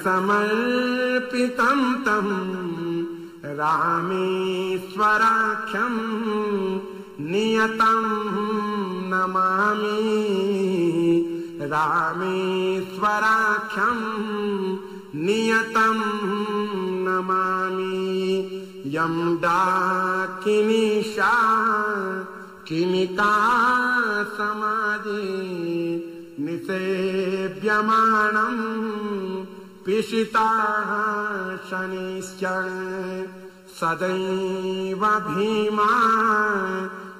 समर्पितं तं रामेश्वराख्यं नियतं नमामि रामेश्वराख्यं नियतं नमामि यं डाकिनीशा किनिका समाजे निसेव्यमानं पिशिताः शनिश्च सदैव भीमा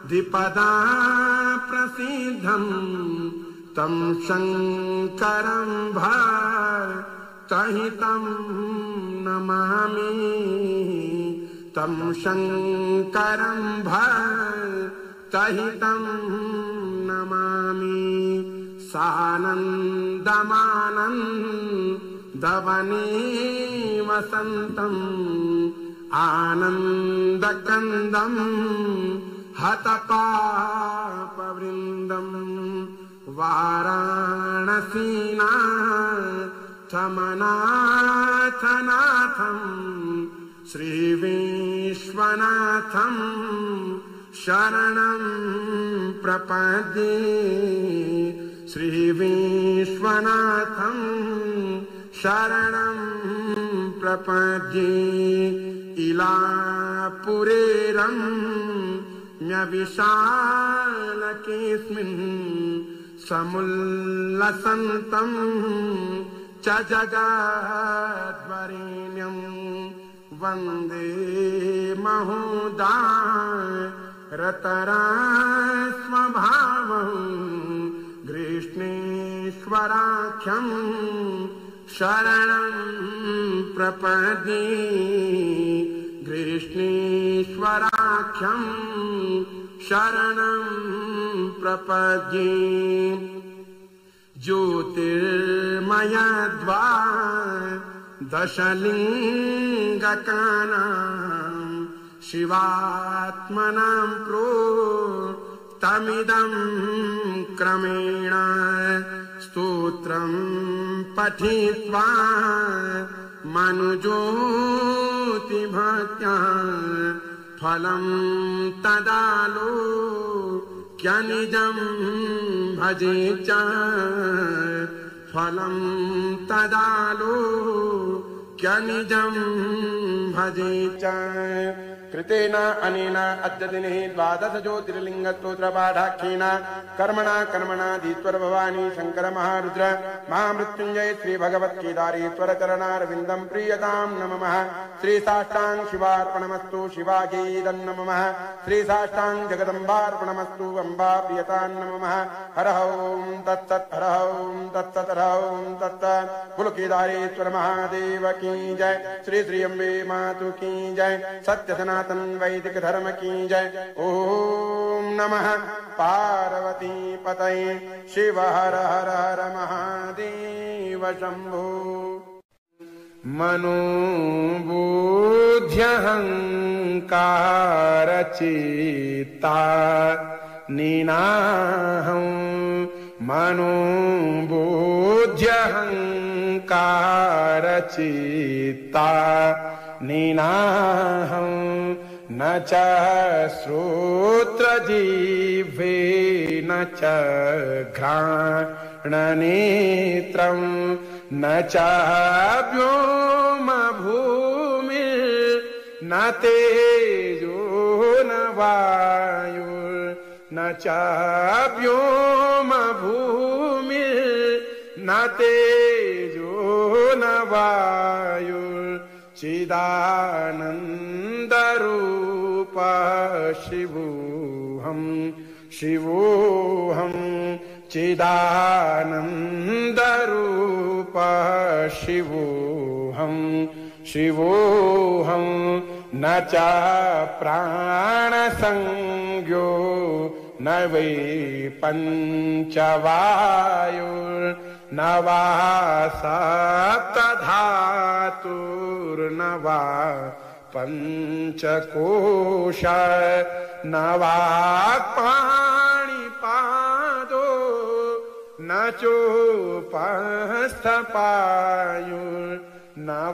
द्विपदा प्रसिद्धं तं शङ्करं भक्तहितं नमामि तं शङ्करं भक्तहितं नमामि सानन्दमानन्दवने वसन्तम् आनन्दकन्दं हतपापवृन्दं वाराणसीनाथमनाथनाथं श्रीविश्वनाथं शरणं प्रपद्ये श्रीविश्वनाथं शरणं प्रपद्ये इलापुरे रम्यविशालकेऽस्मिन् समुल्लसन्तं च जगद्वरेण्यं वन्दे महोदारतरास्वभावं गृष्णेश्वराख्यं शरणं प्रपद्ये गृष्णेश्वराख्यं शरणं प्रपद्ये ज्योतिर्मयद्वादशलिङ्गकानां शिवात्मनां प्रोक्तमिदं क्रमेण स्तोत्रं पठित्वा मनुज्योतिभक्त्या फलं तदालोक्यनिजं भजे च फलं तदालोक्यनिजं भजे च कृतेन अनेन अद्यदिने द्वादश ज्योतिर्लिङ्गस्तोत्रपाठाख्येन कर्मणा धीश्वर भवानी शंकर महारुद्र महामृत्युंजय श्री भगवत्केदारेश्वर चरणारविन्दं प्रीयतां नमः श्री साष्टांग शिवार्पणमस्तु शिवागीदं नमः श्री साष्टांग जगदम्बार्पणमस्तु अम्बा प्रियतां नमः हर ओं तत्सत् हर ओं तत्सत् हर ओं तत्सत् बोलो केदारेश्वर महादेव की जय श्री श्री अम्बे मातु की जय सत्य सनातन वैदिक धर्म की जय ओम नमः पार्वती पतये शिव हर हर हर महादेव शंभो मनोबुद्ध्यहंकार चित्ता निनाहं मनोबुद्ध्यहंकार चित्ता निनाहं न च श्रोत्रजिह्वे न च घ्राणनेत्रं न च व्योमभूमिर्न तेजो न वायुर्न च व्योमभूमिर्न तेजो न वायुर् चिदानन्दरूप शिवोऽहं शिवोऽहं चिदानन्दरूप शिवोऽहं शिवोऽहं न च प्राणसंज्ञो न वै पञ्चवायुर्न वा सप्तधातुर्न वा पञ्चकोश न वा पाणिपादो न चोपस्थपायुर्न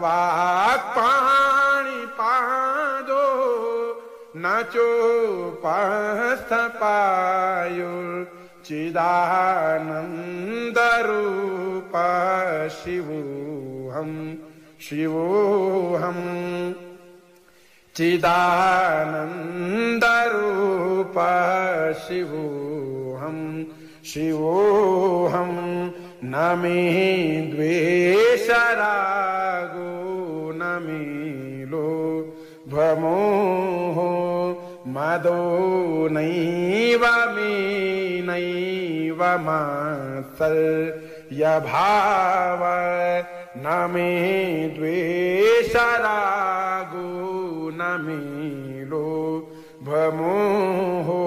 वा पाणिपादो न चोपस्थपायुर् चिदानन्दरूप शिवोऽहं शिवोऽहं चिदानन्दरूप शिवोऽहं शिवोऽहं न मे द्वेषरागो न मे लोभमोहो मदो नैव मे नैव मात्सर्यभाव न मे द्वेषरागो न मे लोभमोहो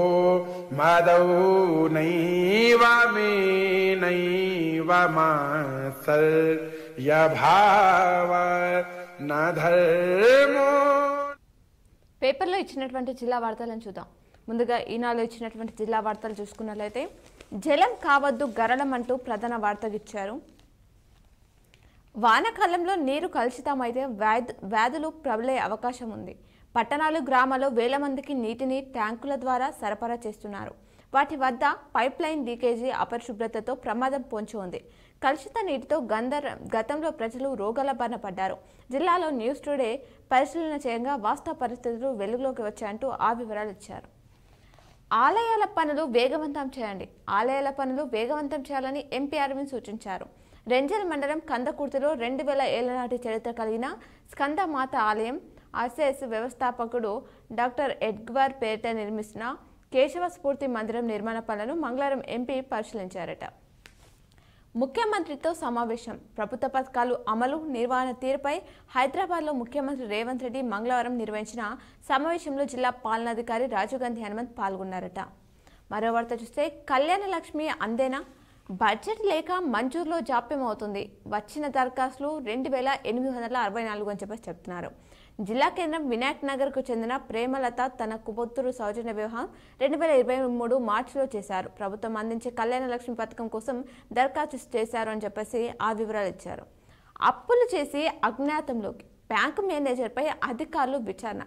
मदो नैव मे नैव मात्सर्यभाव न धर्मो పేపర్లో ఇచ్చినటువంటి జిల్లా వార్తలను చూద్దాం. ముందుగా ఈనాడులో ఇచ్చినటువంటి జిల్లా వార్తలు చూసుకున్నట్లయితే జలం కావద్దు గరళం అంటూ ప్రధాన వార్తలు ఇచ్చారు. వానాకాలంలో నీరు కలుషితమైతే వ్యాధులు ప్రబలే అవకాశం ఉంది. పట్టణాలు గ్రామాల్లో వేల మందికి నీటిని ట్యాంకుల ద్వారా సరఫరా చేస్తున్నారు. వాటి వద్ద పైప్ లైన్ లీకేజీ అపరిశుభ్రతతో ప్రమాదం పొంచి ఉంది. కలుషిత నీటితో గతంలో ప్రజలు రోగాల బారిన పడ్డారు. జిల్లాలో న్యూస్ టుడే పరిశీలన చేయగా వాస్తవ పరిస్థితులు వెలుగులోకి వచ్చాయంటూ ఆ వివరాలు ఇచ్చారు. ఆలయాల పనులు వేగవంతం చేయండి. ఆలయాల పనులు వేగవంతం చేయాలని ఎంపీ అరవింద్ సూచించారు. రెంజల్ మండలం కందకుర్తిలో 2000 ఏళ్ల నాటి చరిత్ర కలిగిన స్కందమాత ఆలయం ఆర్సీఎస్ వ్యవస్థాపకుడు డాక్టర్ ఎడ్గర్ పేరిట నిర్మిస్తున్న కేశవ స్ఫూర్తి మందిరం నిర్మాణ పనులను మంగళవారం ఎంపీ పరిశీలించారట. ముఖ్యమంత్రితో సమావేశం. ప్రభుత్వ పథకాలు అమలు నిర్వహణ తీరుపై హైదరాబాద్లో ముఖ్యమంత్రి రేవంత్ రెడ్డి మంగళవారం నిర్వహించిన సమావేశంలో జిల్లా పాలనాధికారి రాజీవ్ గాంధీ హనుమంత్ పాల్గొన్నారట. మరో వార్త చూస్తే కళ్యాణ లక్ష్మి అందేనా? బడ్జెట్ లేక మంజూరులో జాప్యం అవుతుంది. వచ్చిన దరఖాస్తులు 2864 అని చెప్పేసి చెప్తున్నారు. జిల్లా కేంద్రం వినాయక్ నగర్కు చెందిన ప్రేమలత తన కుబొత్తురు సౌజన్య వివాహం 2023 మార్చిలో చేశారు. ప్రభుత్వం అందించే కళ్యాణ లక్ష్మి పథకం కోసం దరఖాస్తు చేశారు అని చెప్పేసి ఆ వివరాలు ఇచ్చారు. అప్పులు చేసి అజ్ఞాతంలోకి బ్యాంకు మేనేజర్పై అధికారులు విచారణ.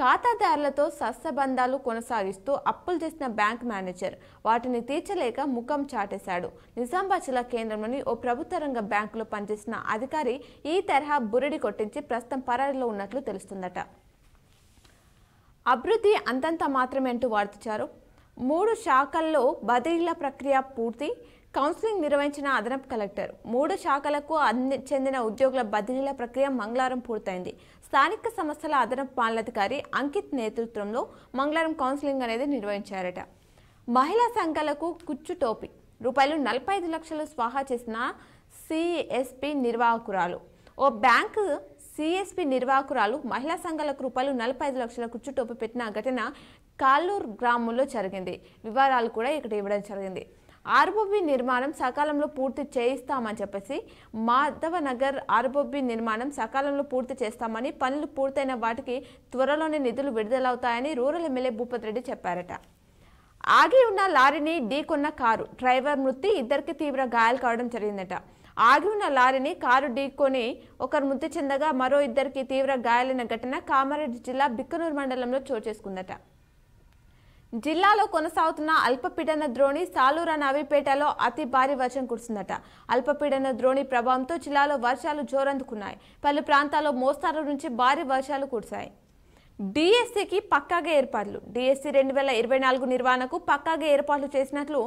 ఖాతాదారులతో సత్సంబంధాలు కొనసాగిస్తూ అప్పులు చేసిన బ్యాంక్ మేనేజర్ వాటిని తీర్చలేక ముఖం చాటేశాడు. నిజామాబాద్ జిల్లా కేంద్రంలోని ఓ ప్రభుత్వ రంగ బ్యాంకులో పనిచేసిన అధికారి ఈ తరహా బురిడి కొట్టించి ప్రస్తుతం పరారీలో ఉన్నట్లు తెలుస్తుందట. అభివృద్ధి అంతంత మాత్రమే అంటూ వార్తించారు. 3 శాఖల్లో బదిలీల ప్రక్రియ పూర్తి. కౌన్సిలింగ్ నిర్వహించిన అదనపు కలెక్టర్ 3 శాఖలకు చెందిన ఉద్యోగుల బదిలీల ప్రక్రియ మంగళవారం పూర్తయింది. స్థానిక సంస్థల అదనపు పాలనాధికారి అంకిత్ నేతృత్వంలో మంగళవారం కౌన్సిలింగ్ అనేది నిర్వహించారట. మహిళా సంఘాలకు కుచ్చు టోపీ ₹45 లక్షలు స్వాహా చేసిన సిఎస్పి నిర్వాహకురాలు. ఓ బ్యాంకు సిఎస్పి నిర్వాహకురాలు మహిళా సంఘాలకు ₹45 లక్షల కుచ్చు టోపీ పెట్టిన ఘటన కాల్లూరు గ్రామంలో జరిగింది. వివరాలు కూడా ఇక్కడ ఇవ్వడం జరిగింది. ఆర్ఓబి నిర్మాణం సకాలంలో పూర్తి చేయిస్తామని చెప్పేసి మాధవనగర్ ఆర్ఓబి నిర్మాణం సకాలంలో పూర్తి చేస్తామని, పనులు పూర్తయిన వాటికి త్వరలోనే నిధులు విడుదలవుతాయని రూరల్ ఎమ్మెల్యే భూపతి రెడ్డి చెప్పారట. ఆగి ఉన్న లారీని ఢీకొన్న కారు డ్రైవర్ మృతి, 2కి తీవ్ర గాయాలు కావడం జరిగిందట. ఆగి ఉన్న లారీని కారు ఢీకొని ఒకరు మృతి చెందగా మరో 2కి తీవ్ర గాయాలైన ఘటన కామారెడ్డి జిల్లా బిక్కనూరు మండలంలో చోటు చేసుకుందట. జిల్లాలో కొనసాగుతున్న అల్పపీడన ద్రోణి సాలూరు నవీపేటలో అతి భారీ వర్షం కురిసిందట. అల్పపీడన ద్రోణి ప్రభావంతో జిల్లాలో వర్షాలు జోరందుకున్నాయి. పలు ప్రాంతాల్లో మోస్తారు నుంచి భారీ వర్షాలు కురిశాయి. డిఎస్సికి పక్కాగా ఏర్పాట్లు. డిఎస్సి 2024 నిర్వహణకు పక్కాగా ఏర్పాట్లు చేసినట్లు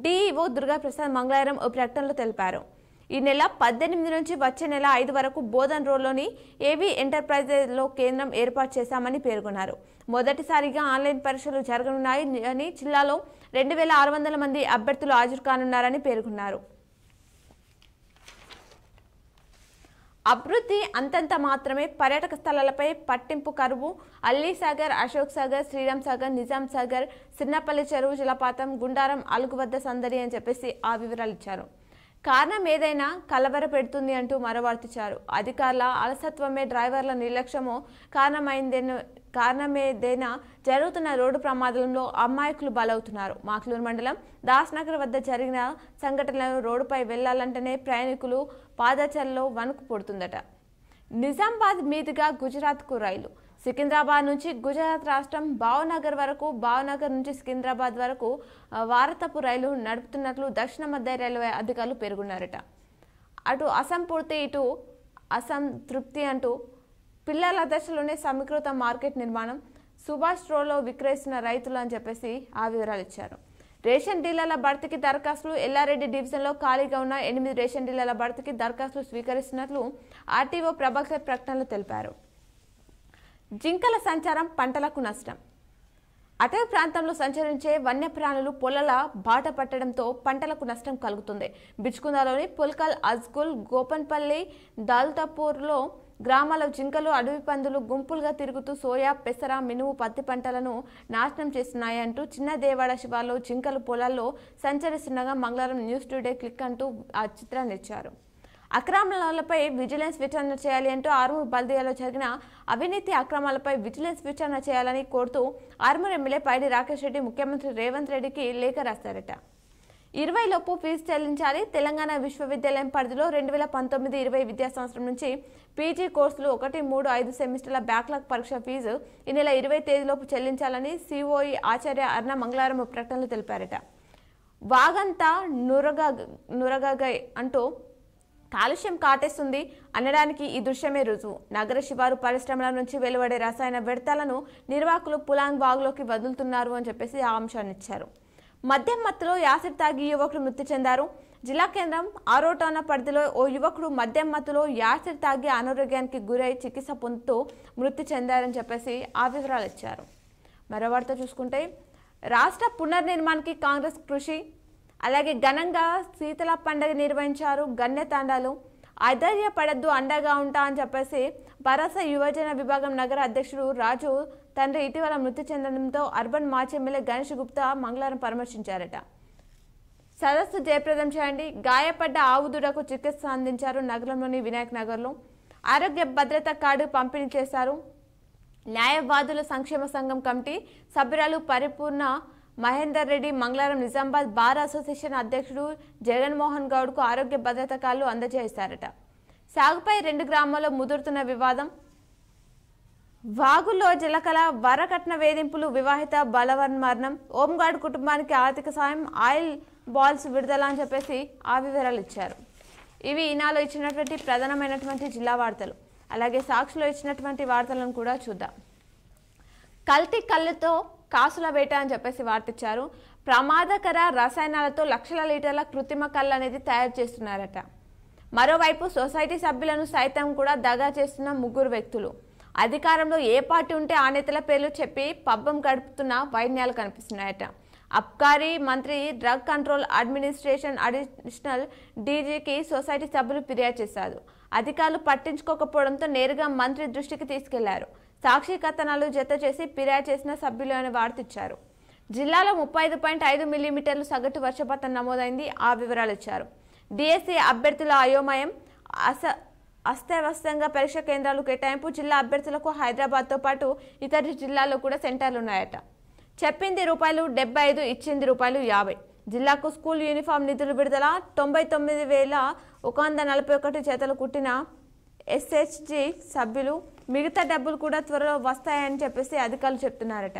డిఈఓ దుర్గాప్రసాద్ మంగళవారం ఓ ప్రకటనలో తెలిపారు. ఈ నెల 18 నుంచి వచ్చే నెల 5 వరకు బోధన్ రోడ్లోని ఏవీ ఎంటర్ప్రైజెస్లో కేంద్రం ఏర్పాటు చేశామని పేర్కొన్నారు. మొదటిసారిగా ఆన్లైన్ పరీక్షలు జరగనున్నాయి అని, జిల్లాలో 2600 మంది అభ్యర్థులు హాజరు కానున్నారని పేర్కొన్నారు. అభివృద్ధి అంతంత మాత్రమే, పర్యాటక స్థలాలపై పట్టింపు కరువు. అల్లీసాగర్, అశోక్ సాగర్, శ్రీరామ్ సాగర్, నిజాం సాగర్, సిన్నపల్లి చెరువు జలపాతం, గుండారం అలుగు వద్ద సందడి అని చెప్పేసి ఆ వివరాలు ఇచ్చారు. కారణం ఏదైనా కలవర పెడుతుంది అంటూ మరోవార్తించారు. అధికారుల అలసత్వమే, డ్రైవర్ల నిర్లక్ష్యమో కారణమేదైనా జరుగుతున్న రోడ్డు ప్రమాదంలో అమాయకులు బలవుతున్నారు. మాక్లూరు మండలం దాస్నగర్ వద్ద జరిగిన సంఘటనలను రోడ్డుపై వెళ్లాలంటేనే ప్రయాణికులు పాదచారిలో వణుకు పుడుతుందట. నిజామాబాద్ మీదుగా గుజరాత్కు రైలు. సికింద్రాబాద్ నుంచి గుజరాత్ రాష్ట్రం భావనగర్ వరకు, భావనగర్ నుంచి సికింద్రాబాద్ వరకు వారతపు రైలు నడుపుతున్నట్లు దక్షిణ మధ్య రైల్వే అధికారులు పేర్కొన్నారట. అటు అసంపూర్తి, ఇటు అసంతృప్తి అంటూ పిల్లల దశలోనే సమీకృత మార్కెట్ నిర్మాణం, సుభాష్ రోడ్లో విక్రయిస్తున్న రైతులు అని చెప్పేసి ఆ వివరాలు ఇచ్చారు. రేషన్ డీలర్ల భర్తీకి దరఖాస్తులు. ఎల్లారెడ్డి డివిజన్లో ఖాళీగా ఉన్న 8 రేషన్ డీలర్ల భర్తీకి దరఖాస్తులు స్వీకరిస్తున్నట్లు ఆర్టీఓ ప్రభాకర్ ప్రకటనలో తెలిపారు. జింకల సంచారం పంటలకు నష్టం. అటవీ ప్రాంతంలో సంచరించే వన్యప్రాణులు పొలాల బాట పట్టడంతో పంటలకు నష్టం కలుగుతుంది. బిచ్కుందలోని పుల్కల్, అజ్గుల్, గోపన్పల్లి, దాల్తాపూర్లో గ్రామాల జింకలు, అడవి పందులు గుంపులుగా తిరుగుతూ సోయా, పెసర, మినుము, పత్తి పంటలను నాశనం చేస్తున్నాయంటూ చిన్న దేవాడ శివార్లో జింకలు పొలాల్లో సంచరిస్తుండగా మంగళవారం న్యూస్ టుడే క్లిక్ అంటూ ఆ చిత్రాన్ని ఇచ్చారు. అక్రమాలపై విజిలెన్స్ విచారణ చేయాలి అంటూ ఆర్మూర్ బల్దియాలో జరిగిన అవినీతి అక్రమాలపై విజిలెన్స్ విచారణ చేయాలని కోరుతూ ఆర్మూర్ ఎమ్మెల్యే పైడి రాకేష్ రెడ్డి ముఖ్యమంత్రి రేవంత్ రెడ్డికి లేఖ రాశారట. 20 లోపు ఫీజు చెల్లించాలి. తెలంగాణ విశ్వవిద్యాలయం పరిధిలో 2019-20 విద్యా సంవత్సరం నుంచి పీజీ కోర్సులు 1, 3, 5 సెమిస్టర్ల బ్యాక్లాగ్ పరీక్ష ఫీజు ఈ నెల 20 తేదీలోపు చెల్లించాలని సిఓఈ ఆచార్య అర్ణ మంగళవారం ప్రకటనలు తెలిపారట. వాగంతా నురగగై అంటూ కాలుష్యం కాటేస్తుంది అనడానికి ఈ దృశ్యమే రుజువు. నగర శివారు పరిశ్రమల నుంచి వెలువడే రసాయన వ్యర్థాలను నిర్వాహకులు పులాంగ్ వాగులోకి వదులుతున్నారు అని చెప్పేసి ఆ అంశాన్ని ఇచ్చారు. మద్యం మత్తులో యాసిడ్ తాగి యువకుడు మృతి చెందారు. జిల్లా కేంద్రం ఆరోటానా పరిధిలో ఓ యువకుడు మద్యం మత్తులో యాసిడ్ తాగి అనారోగ్యానికి గురై చికిత్స పొందుతూ మృతి చెందారని చెప్పేసి ఆ వివరాలు ఇచ్చారు. మరో వార్త చూసుకుంటే, రాష్ట్ర పునర్నిర్మాణానికి కాంగ్రెస్ కృషి. అలాగే ఘనంగా శీతల పండుగ నిర్వహించారు. గన్నెతాండాలు. ఐధైర్యపడద్దు, అండగా ఉంటా అని చెప్పేసి భరోసా యువజన విభాగం నగర అధ్యక్షుడు రాజు తండ్రి ఇటీవల మృతి చెందడంతో అర్బన్ మార్చి ఎమ్మెల్యే గణేష్ గుప్తా మంగళవారం పరామర్శించారట. సదస్సు జయప్రదం చేయండి. గాయపడ్డ ఆవుదుడకు చికిత్స అందించారు నగరంలోని వినాయక్ నగర్లో. ఆరోగ్య భద్రత కార్డు పంపిణీ చేశారు. న్యాయవాదుల సంక్షేమ సంఘం కమిటీ సభ్యురాలు పరిపూర్ణ మహేందర్ రెడ్డి మంగళవారం నిజామాబాద్ బార్ అసోసియేషన్ అధ్యక్షుడు జగన్మోహన్ గౌడ్కు ఆరోగ్య భద్రత కార్డులు అందజేశారట. సాగుపై 2 గ్రామాల్లో ముదురుతున్న వివాదం. వాగుల్లో జలకళ, వరకట్న వేధింపులు, వివాహిత బలవన్మరణం, ఓంగాడ్ కుటుంబానికి ఆర్థిక సాయం, ఆయిల్ బాల్స్ విడుదల అని చెప్పేసి ఆ వివరాలు ఇచ్చారు. ఇవి ఈనాలో ఇచ్చినటువంటి ప్రధానమైనటువంటి జిల్లా వార్తలు. అలాగే సాక్షిలో ఇచ్చినటువంటి వార్తలను కూడా చూద్దాం. కల్తీ కళ్ళతో కాసుల వేట అని చెప్పేసి వార్త ఇచ్చారు. ప్రమాదకర రసాయనాలతో లక్షల లీటర్ల కృత్రిమ కళ్ళు అనేది తయారు చేస్తున్నారట. మరోవైపు సొసైటీ సభ్యులను సైతం కూడా దగా చేస్తున్న 3 వ్యక్తులు. అధికారంలో ఏ పార్టీ ఉంటే ఆ నేతల పేర్లు చెప్పి పబ్బం గడుపుతున్న వైన్యాలు కనిపిస్తున్నాయట. అబ్కారీ మంత్రి డ్రగ్ కంట్రోల్ అడ్మినిస్ట్రేషన్ అడిషనల్ డీజీకి సొసైటీ సభ్యులు ఫిర్యాదు చేశారు. అధికారులు పట్టించుకోకపోవడంతో నేరుగా మంత్రి దృష్టికి తీసుకెళ్లారు. సాక్షి కథనాలు జత చేసి ఫిర్యాదు చేసిన సభ్యులు అనే వార్త ఇచ్చారు. జిల్లాలో 35.5 మిల్లీమీటర్లు సగటు వర్షపాతం నమోదైంది. ఆ వివరాలు ఇచ్చారు. డిఎస్సి అభ్యర్థుల అయోమయం, అస్తవ్యస్తంగా పరీక్ష కేంద్రాలు కేటాయింపు. జిల్లా అభ్యర్థులకు హైదరాబాద్తో పాటు ఇతర జిల్లాల్లో కూడా సెంటర్లు ఉన్నాయట. చెప్పింది ₹75, ఇచ్చింది ₹50. జిల్లాకు స్కూల్ యూనిఫామ్ నిధులు విడుదల. 99,141 చేతలు కుట్టిన ఎస్హెచ్జి సభ్యులు. మిగతా డబ్బులు కూడా త్వరలో వస్తాయని చెప్పేసి అధికారులు చెప్తున్నారట.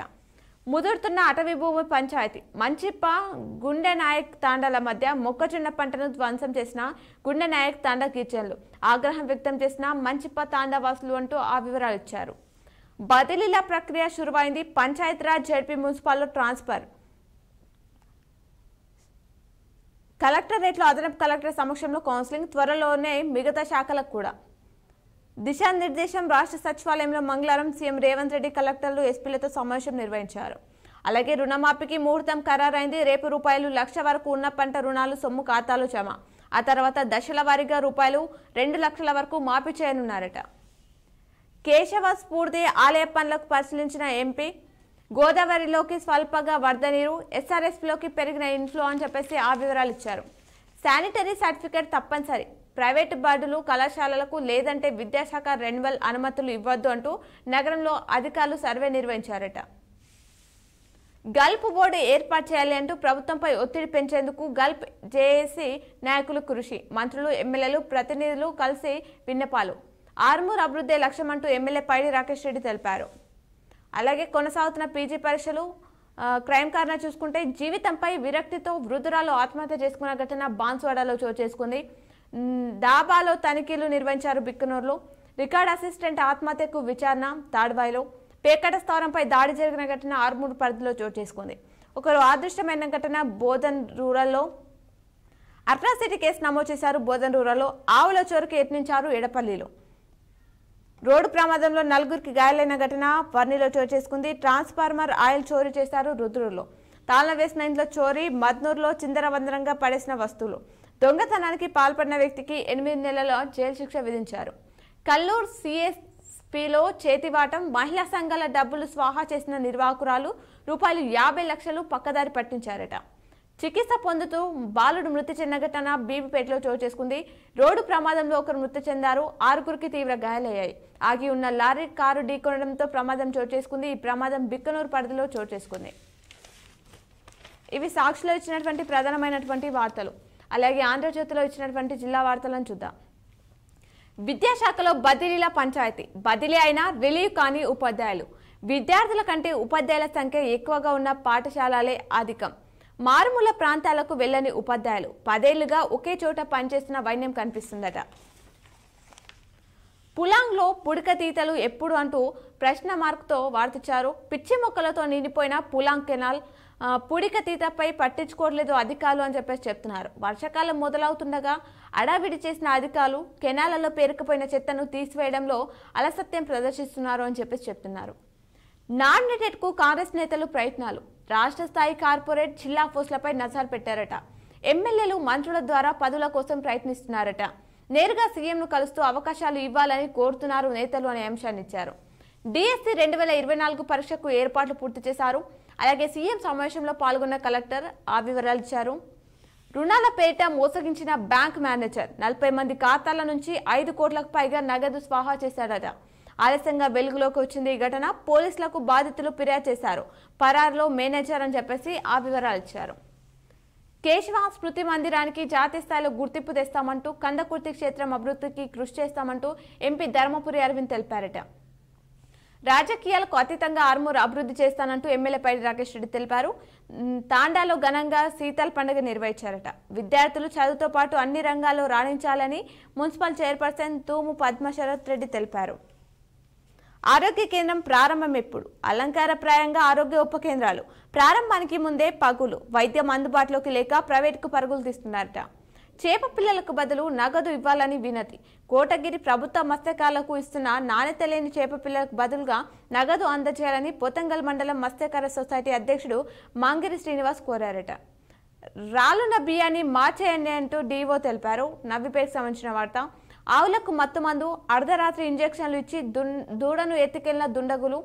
ముదురుతున్న అటవీ భూమి పంచాయతీ. మంచిప్ప గుండె నాయక్ తాండాల మధ్య మొక్కజొన్న పంటను ధ్వంసం చేసిన గుండె నాయక్ తాండా కిచెన్లు. ఆగ్రహం వ్యక్తం చేసిన మంచిప్ప తాండా వాసులు అంటూ ఆ వివరాలు ఇచ్చారు. బదిలీల ప్రక్రియ శురువైంది. పంచాయతీరాజ్, జడ్పీ, మున్సిపాల్లో ట్రాన్స్ఫర్. కలెక్టరేట్లో అదనపు కలెక్టర్ సమక్షంలో కౌన్సిలింగ్. త్వరలోనే మిగతా శాఖలకు కూడా దిశానిర్దేశం. రాష్ట్ర సచివాలయంలో మంగళవారం సీఎం రేవంత్ రెడ్డి కలెక్టర్లు, ఎస్పీలతో సమావేశం నిర్వహించారు. అలాగే రుణమాఫీకి ముహూర్తం ఖరారైంది. రేపు ₹1,00,000 వరకు ఉన్న పంట రుణాలు సొమ్ము ఖాతాలో జమ. ఆ తర్వాత దశల వారీగా ₹2 లక్షల వరకు మాఫీ చేయనున్నారట. కేశవ స్ఫూర్తి ఆలయ పనులకు పరిశీలించిన ఎంపీ. గోదావరిలోకి స్వల్పంగా వరద నీరు, ఎస్ఆర్ఎస్లోకి పెరిగిన ఇన్ఫ్లో అని చెప్పేసి ఆ వివరాలు ఇచ్చారు. శానిటరీ సర్టిఫికేట్ తప్పనిసరి. ప్రైవేటు బడులు, కళాశాలలకు లేదంటే విద్యాశాఖ రెన్యువల్ అనుమతులు ఇవ్వద్దు అంటూ నగరంలో అధికారులు సర్వే నిర్వహించారట. గల్ఫ్ బోర్డు ఏర్పాటు చేయాలి అంటూ ప్రభుత్వంపై ఒత్తిడి పెంచేందుకు గల్ఫ్ జేఏసీ నాయకులు కృషి. మంత్రులు, ఎమ్మెల్యేలు, ప్రతినిధులు కలిసి విన్నపాలు. ఆర్మూర్ అభివృద్ధి లక్ష్యమంటూ ఎమ్మెల్యే పైడి రాకేష్ రెడ్డి తెలిపారు. అలాగే కొనసాగుతున్న పీజీ పరీక్షలు. క్రైమ్ కారణం చూసుకుంటే జీవితంపై విరక్తితో వృద్ధురాలు ఆత్మహత్య చేసుకున్న ఘటన బాన్స్వాడలో చోటు చేసుకుంది. దాబాలో తనిఖీలు నిర్వహించారు బిక్కనూరులో. రికార్డ్ అసిస్టెంట్ ఆత్మహత్యకు విచారణ. తాడ్వాయిలో పేకట స్థావరంపై దాడి జరిగిన ఘటన ఆర్మూర్ పరిధిలో చోటు చేసుకుంది. ఒకరు అదృష్టమైన ఘటన బోధన్ రూరల్లో. అట్రాసిటీ కేసు నమోదు చేశారు బోధన్ రూరల్లో. ఆవుల చోరుకు యత్నించారు ఎడపల్లిలో. రోడ్డు ప్రమాదంలో 4గురికి గాయాలైన ఘటన వర్ణిలో చోటు చేసుకుంది. ట్రాన్స్ఫార్మర్ ఆయిల్ చోరీ చేశారు రుద్రూరులో. తాళం వేసిన ఇంట్లో చోరీ. మద్నూరులో చిందరవందరంగా పడేసిన వస్తువులు. దొంగతనానికి పాల్పడిన వ్యక్తికి 8 నెలల జైలు శిక్ష విధించారు. కల్లూరు సిఎస్పిలో చేతివాటం. మహిళా సంఘాల డబ్బులు స్వాహా చేసిన నిర్వాహకురాలు. ₹50 లక్షలు పక్కదారి పట్టించారట. చికిత్స పొందుతూ బాలుడు మృతి చెందిన ఘటన బీబీపేటలో చోటు చేసుకుంది. రోడ్డు ప్రమాదంలో ఒకరు మృతి చెందారు. 6గురికి తీవ్ర గాయాలయ్యాయి. ఆగి ఉన్న లారీ కారు ఢీకొనడంతో ప్రమాదం చోటు చేసుకుంది. ఈ ప్రమాదం బిక్కనూరు పరిధిలో చోటు చేసుకుంది. ఇవి సాక్షిలో ఇచ్చినటువంటి ప్రధానమైనటువంటి వార్తలు. అలాగే ఆంధ్రజ్యోతిలో ఇచ్చినటువంటి జిల్లా వార్తలను చూద్దాం. విద్యాశాఖలో బదిలీల పంచాయతీ. బదిలీ అయినా రిలీవ్ కాని ఉపాధ్యాయులు. విద్యార్థుల కంటే ఉపాధ్యాయుల సంఖ్య ఎక్కువగా ఉన్న పాఠశాలలే అధికం. మారుమూల ప్రాంతాలకు వెళ్లని ఉపాధ్యాయులు. 10 ఏళ్లుగా ఒకే చోట పనిచేస్తున్న వైన్యం కనిపిస్తుందట. పులాంగ్లో పుడకతీతలు ఎప్పుడు అంటూ ప్రశ్న మార్కుతో వార్తిచ్చారు. పిచ్చి మొక్కలతో నిండిపోయిన పులాంగ్ కెనాల్ పుడికతీతపై పట్టించుకోవట్లేదు అధికారులు అని చెప్పేసి చెప్తున్నారు. వర్షాకాలం మొదలవుతుండగా అడావిడి చేసిన అధికారులు కెనాలలో పేరుకుపోయిన చెత్తను తీసివేయడంలో అలసత్యం ప్రదర్శిస్తున్నారు అని చెప్పేసి చెప్తున్నారు. నామినేటెడ్ కు కాంగ్రెస్ నేతలు ప్రయత్నాలు. రాష్ట్ర స్థాయి కార్పొరేట్ జిల్లా పోస్టులపై నజర్ పెట్టారట. ఎమ్మెల్యేలు, మంత్రుల ద్వారా పదవుల కోసం ప్రయత్నిస్తున్నారట. నేరుగా సీఎంను కలుస్తూ అవకాశాలు ఇవ్వాలని కోరుతున్నారు నేతలు అనే అంశాన్ని ఇచ్చారు. డిఎస్సి 2024 పరీక్షకు ఏర్పాట్లు పూర్తి చేశారు. అలాగే సీఎం సమావేశంలో పాల్గొన్న కలెక్టర్ ఆ వివరాలు ఇచ్చారు. రుణాల పేరిట మోసగించిన బ్యాంక్ మేనేజర్ 40 మంది ఖాతాల నుంచి 5 కోట్లకు పైగా నగదు స్వాహా చేశాడట. ఆలస్యంగా వెలుగులోకి వచ్చింది ఈ ఘటన. పోలీసులకు బాధితులు ఫిర్యాదు చేశారు. పరారులో మేనేజర్ అని చెప్పేసి ఆ వివరాలు ఇచ్చారు. కేశవ స్మృతి మందిరానికి జాతీయ స్థాయిలో గుర్తింపు తెస్తామంటూ, కందకుర్తి క్షేత్రం అభివృద్ధికి కృషి చేస్తామంటూ ఎంపీ ధర్మపురి అరవింద్ తెలిపారట. రాజకీయాలకు అతీతంగా ఆర్మూర్ అభివృద్ధి చేస్తానంటూ ఎమ్మెల్యే పైడి రాకేష్ రెడ్డి తెలిపారు. తాండాలో ఘనంగా శీతల్ పండుగ నిర్వహించారట. విద్యార్థులు చదువుతో పాటు అన్ని రంగాల్లో రాణించాలని మున్సిపల్ చైర్పర్సన్ తూము పద్మశరత్ రెడ్డి తెలిపారు. ఆరోగ్య కేంద్రం ప్రారంభం ఎప్పుడు? అలంకారప్రాయంగా ఆరోగ్య ఉప కేంద్రాలు ప్రారంభానికి ముందే పగులు. వైద్యం అందుబాటులోకి లేక ప్రైవేటుకు పరుగులు తీస్తున్నారట. చేప పిల్లలకు బదులు నగదు ఇవ్వాలని వినతి. కోటగిరి ప్రభుత్వ మత్స్యకారులకు ఇస్తున్న నాణ్యత లేని చేప పిల్లలకు బదులుగా నగదు అందజేయాలని పొతంగల్ మండలం మత్స్యకార సొసైటీ అధ్యక్షుడు మంగిరి శ్రీనివాస్ కోరారట. రాలున్న బియ్యాన్ని మార్చేయండి అంటూ డీఓ తెలిపారు. నవ్విపేటకు సంబంధించిన వార్త. ఆవులకు మత్తుమందు, అర్ధరాత్రి ఇంజెక్షన్లు ఇచ్చి దూడను ఎత్తుకెళ్లిన దుండగులు.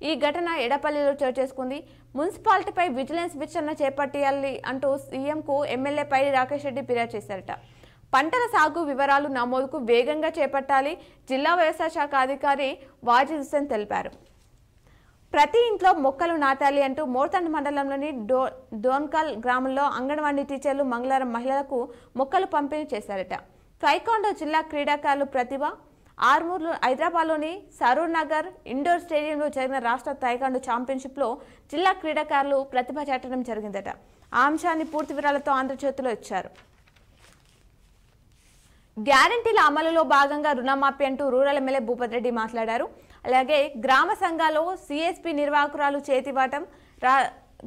ఈ ఘటన ఎడపల్లిలో చోటు చేసుకుంది. మున్సిపాలిటీపై విజిలెన్స్ విచారణ చేపట్టాలి అంటూ సీఎంకు ఎమ్మెల్యే పైడి రాకేష్ రెడ్డి ఫిర్యాదు చేశారట. పంటల సాగు వివరాలు నమోదుకు వేగంగా చేపట్టాలి జిల్లా వ్యవసాయ శాఖ అధికారి వాజిద్ హుస్సేన్ తెలిపారు. ప్రతి ఇంట్లో మొక్కలు నాటాలి అంటూ మోర్తండ్ మండలంలోని డోన్కల్ గ్రామంలో అంగన్వాడీ టీచర్లు మంగళవారం మహిళలకు మొక్కలు పంపిణీ చేశారట. టైకాండో జిల్లా క్రీడాకారులు ప్రతిభ ఆర్మూర్లో హైదరాబాద్లోని సరూర్ నగర్ ఇండోర్ స్టేడియంలో జరిగిన రాష్ట్ర టైకాండో ఛాంపియన్షిప్లో జిల్లా క్రీడాకారులు ప్రతిభ చాటడం జరిగిందట. ఆ అంశాన్ని పూర్తి వివరాలతో ఆంధ్రజ్యోతిలో ఇచ్చారు. గ్యారంటీల అమలులో భాగంగా రుణమాఫీ అంటూ రూరల్ ఎమ్మెల్యే భూపత్ రెడ్డి మాట్లాడారు. అలాగే గ్రామ సంఘాల్లో సిఎస్పి నిర్వాహకురాలు చేతివాటం.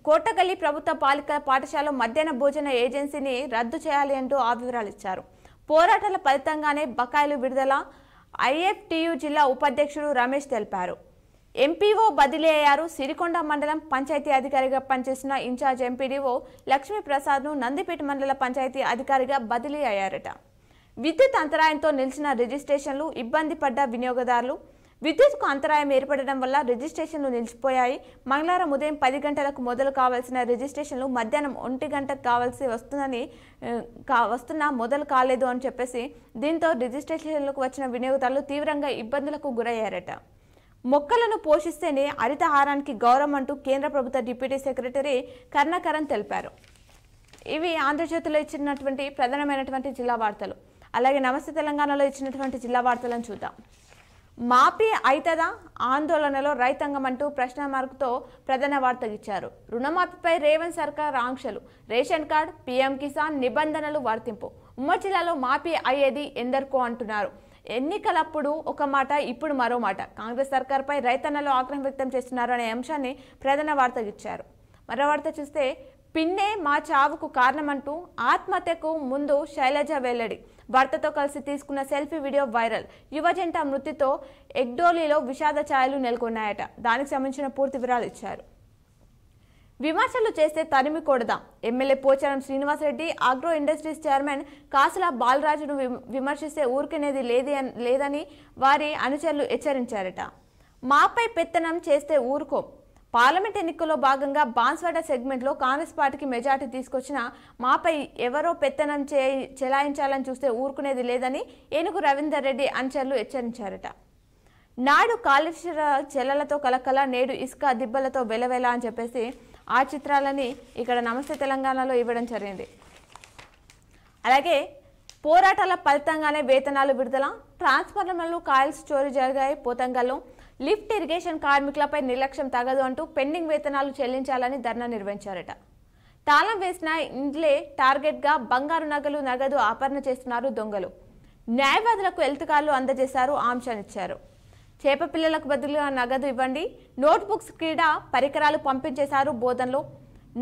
కోటగల్లి ప్రభుత్వ పాఠశాల మధ్యాహ్న భోజన ఏజెన్సీని రద్దు చేయాలి అంటూ ఆ వివరాలు ఇచ్చారు. పోరాటాల ఫలితంగానే బకాయిలు విడుదల. ఐఎఫ్టియు జిల్లా ఉపాధ్యక్షుడు రమేష్ తెలిపారు. ఎంపీఓ బదిలీ అయ్యారు. సిరికొండ మండలం పంచాయతీ అధికారిగా పనిచేసిన ఇన్ఛార్జ్ ఎంపీడీఓ లక్ష్మీప్రసాద్ను నందిపేట మండల పంచాయతీ అధికారిగా బదిలీ అయ్యారట. విద్యుత్ అంతరాయంతో నిలిచిన రిజిస్ట్రేషన్లు. ఇబ్బంది పడ్డ వినియోగదారులు. విద్యుత్కు అంతరాయం ఏర్పడడం వల్ల రిజిస్ట్రేషన్లు నిలిచిపోయాయి. మంగళవారం ఉదయం 10 గంటలకు మొదలు కావాల్సిన రిజిస్ట్రేషన్లు మధ్యాహ్నం 1 గంటకు కావాల్సి వస్తున్నా మొదలు కాలేదు అని చెప్పేసి దీంతో రిజిస్ట్రేషన్లకు వచ్చిన వినియోగదారులు తీవ్రంగా ఇబ్బందులకు గురయ్యారట. మొక్కలను పోషిస్తేనే హరితహారానికి గౌరవం అంటూ కేంద్ర ప్రభుత్వ డిప్యూటీ సెక్రటరీ కర్ణకరణ్ తెలిపారు. ఇవి ఆంధ్రజ్యోతిలో ఇచ్చినటువంటి ప్రధానమైనటువంటి జిల్లా వార్తలు. అలాగే నమస్తే తెలంగాణలో ఇచ్చినటువంటి జిల్లా వార్తలను చూద్దాం. మాఫీ అయితదా? ఆందోళనలో రైతాంగం అంటూ ప్రశ్న మార్కుతో ప్రధాన వార్త ఇచ్చారు. రుణమాఫీపై రేవంత్ సర్కార్ ఆంక్షలు. రేషన్ కార్డు, పీఎం కిసాన్ నిబంధనలు వర్తింపు. ఉమ్మడి జిల్లాలో మాఫీ అయ్యేది ఎందరికో అంటున్నారు. ఎన్నికలప్పుడు ఒక మాట, ఇప్పుడు మరో మాట. కాంగ్రెస్ సర్కార్పై రైతన్నలు ఆగ్రహం వ్యక్తం చేస్తున్నారు అనే అంశాన్ని ప్రధాన వార్త ఇచ్చారు. మరో వార్త చూస్తే పిన్నే మా చావుకు కారణమంటూ ఆత్మహత్యకు ముందు శైలజ వెల్లడి. భర్తతో కలిసి తీసుకున్న సెల్ఫీ వీడియో వైరల్. యువజంట మృతితో ఎగ్డోలీలో విషాద ఛాయలు నెలకొన్నాయట. దానికి సంబంధించిన పూర్తి వివరాలు ఇచ్చారు. విమర్శలు చేస్తే తరిమి కొడదాం. MLA Pocharam Srinivasa Reddy agro industries chairman Kasula బాలరాజును విమర్శిస్తే ఊరుకునేది లేదని వారి అనుచరులు హెచ్చరించారట. మాపై పెత్తనం చేస్తే ఊరుకో. పార్లమెంట్ ఎన్నికల్లో భాగంగా బాన్స్వాడ సెగ్మెంట్లో కాంగ్రెస్ పార్టీకి మెజార్టీ తీసుకొచ్చిన మాపై ఎవరో పెత్తనం చెలాయించాలని చూస్తే ఊరుకునేది లేదని ఏనుగు రవీందర్ రెడ్డి అనుచరులు హెచ్చరించారట. నాడు కాళేశ్వర చెల్లలతో కలకల, నేడు ఇసుక దిబ్బలతో వెలవెల అని చెప్పేసి ఆ చిత్రాలని ఇక్కడ నమస్తే తెలంగాణలో ఇవ్వడం జరిగింది. అలాగే పోరాటాల ఫలితంగానే వేతనాలు విడుదల. ట్రాన్స్ఫార్మర్లు కాయిల్స్ చోరీ జరిగాయి పోతంగల్లో. లిఫ్ట్ ఇరిగేషన్ కార్మికులపై నిర్లక్ష్యం తగదు అంటూ పెండింగ్ వేతనాలు చెల్లించాలని ధర్నా నిర్వహించారట. తాళం వేసిన ఇండ్లే టార్గెట్గా బంగారు నగదు అపహరణ చేస్తున్నారు దొంగలు. న్యాయవాదులకు హెల్త్ కార్డులు అందజేశారు. ఆంక్షనిచ్చారు. చేప పిల్లలకు బదులుగా నగదు ఇవ్వండి. నోట్బుక్స్, క్రీడా పరికరాలు పంపించేశారు బోధనలో.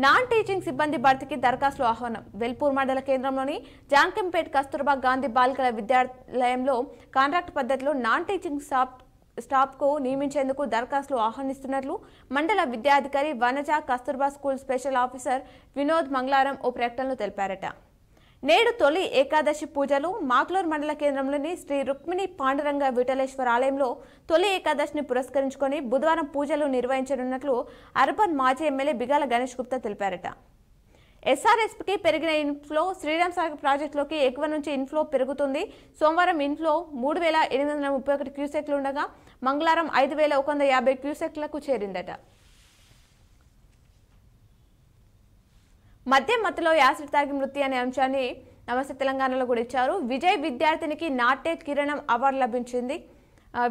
నాన్ టీచింగ్ సిబ్బంది భర్తీకి దరఖాస్తులు ఆహ్వానం. వెల్పూర్ మండల కేంద్రంలోని జాంకంపేట్ కస్తూర్బా గాంధీ బాలికల విద్యాలయంలో కాంట్రాక్ట్ పద్ధతిలో నాన్ టీచింగ్ స్టాఫ్కు నియమించేందుకు దరఖాస్తులు ఆహ్వానిస్తున్నట్లు మండల విద్యాధికారి Vanaja Kasturba school special officer Vinod మంగళవారం ఓ ప్రకటనలో తెలిపారట. నేడు తొలి ఏకాదశి పూజలు. మాక్లూర్ మండల కేంద్రంలోని శ్రీ రుక్మిణి పాండురంగ విఠలేశ్వర ఆలయంలో తొలి ఏకాదశిని పురస్కరించుకొని బుధవారం పూజలు నిర్వహించనున్నట్లు అర్బన్ మాజీ ఎమ్మెల్యే బిగాల గణేష్ గుప్తా తెలిపారట. ఎస్ఆర్ఎస్పీకి పెరిగిన ఇన్ఫ్లో శ్రీరామ్ సాగర్ ప్రాజెక్టులోకి ఎగువ నుంచి ఇన్ఫ్లో పెరుగుతుంది. సోమవారం ఇన్ఫ్లో 3,831 క్యూసెక్లు ఉండగా మంగళవారం 5,150 క్యూసెక్లకు చేరిందట. మద్యం మత్తులో యాసిడ్ తాగి మృతి అనే అంశాన్ని నమస్తే తెలంగాణలో కూడా ఇచ్చారు. విజయ్ విద్యార్థినికి నాట్య కిరణం అవార్డు లభించింది.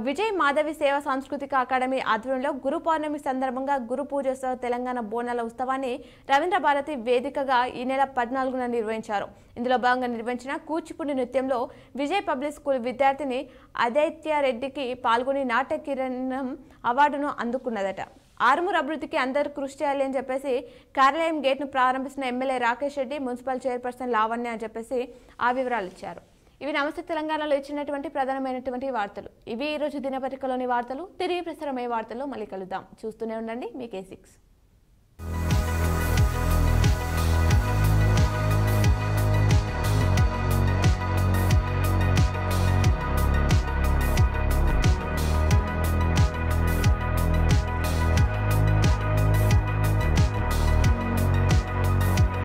విజయ్ మాధవి సేవా సాంస్కృతిక అకాడమీ ఆధ్వర్యంలో గురు పౌర్ణమి సందర్భంగా గురు పూజోత్సవ తెలంగాణ బోనాల ఉత్సవాన్ని రవీంద్ర భారతి వేదికగా ఈ నెల 14న నిర్వహించారు. ఇందులో భాగంగా నిర్వహించిన కూచిపూడి నృత్యంలో విజయ్ పబ్లిక్ స్కూల్ విద్యార్థిని అదైత్య రెడ్డికి పాల్గొని నాట్య కిరణం అవార్డును అందుకున్నదట. ఆరుమూరు అభివృద్ధికి అందరూ కృషి చేయాలి అని చెప్పేసి కార్యాలయం గేట్ను ప్రారంభిస్తున్న MLA Rakesh Reddy, municipal chairperson Lavanya అని చెప్పేసి ఆ వివరాలు ఇచ్చారు. ఇవి నమస్తే తెలంగాణలో ఇచ్చినటువంటి ప్రధానమైనటువంటి వార్తలు. ఇవి ఈరోజు దినపత్రికలోని వార్తలు. తిరిగి ప్రసారమయ్యే వార్తల్లో మళ్ళీ కలుద్దాం. చూస్తూనే ఉండండి మీ K6.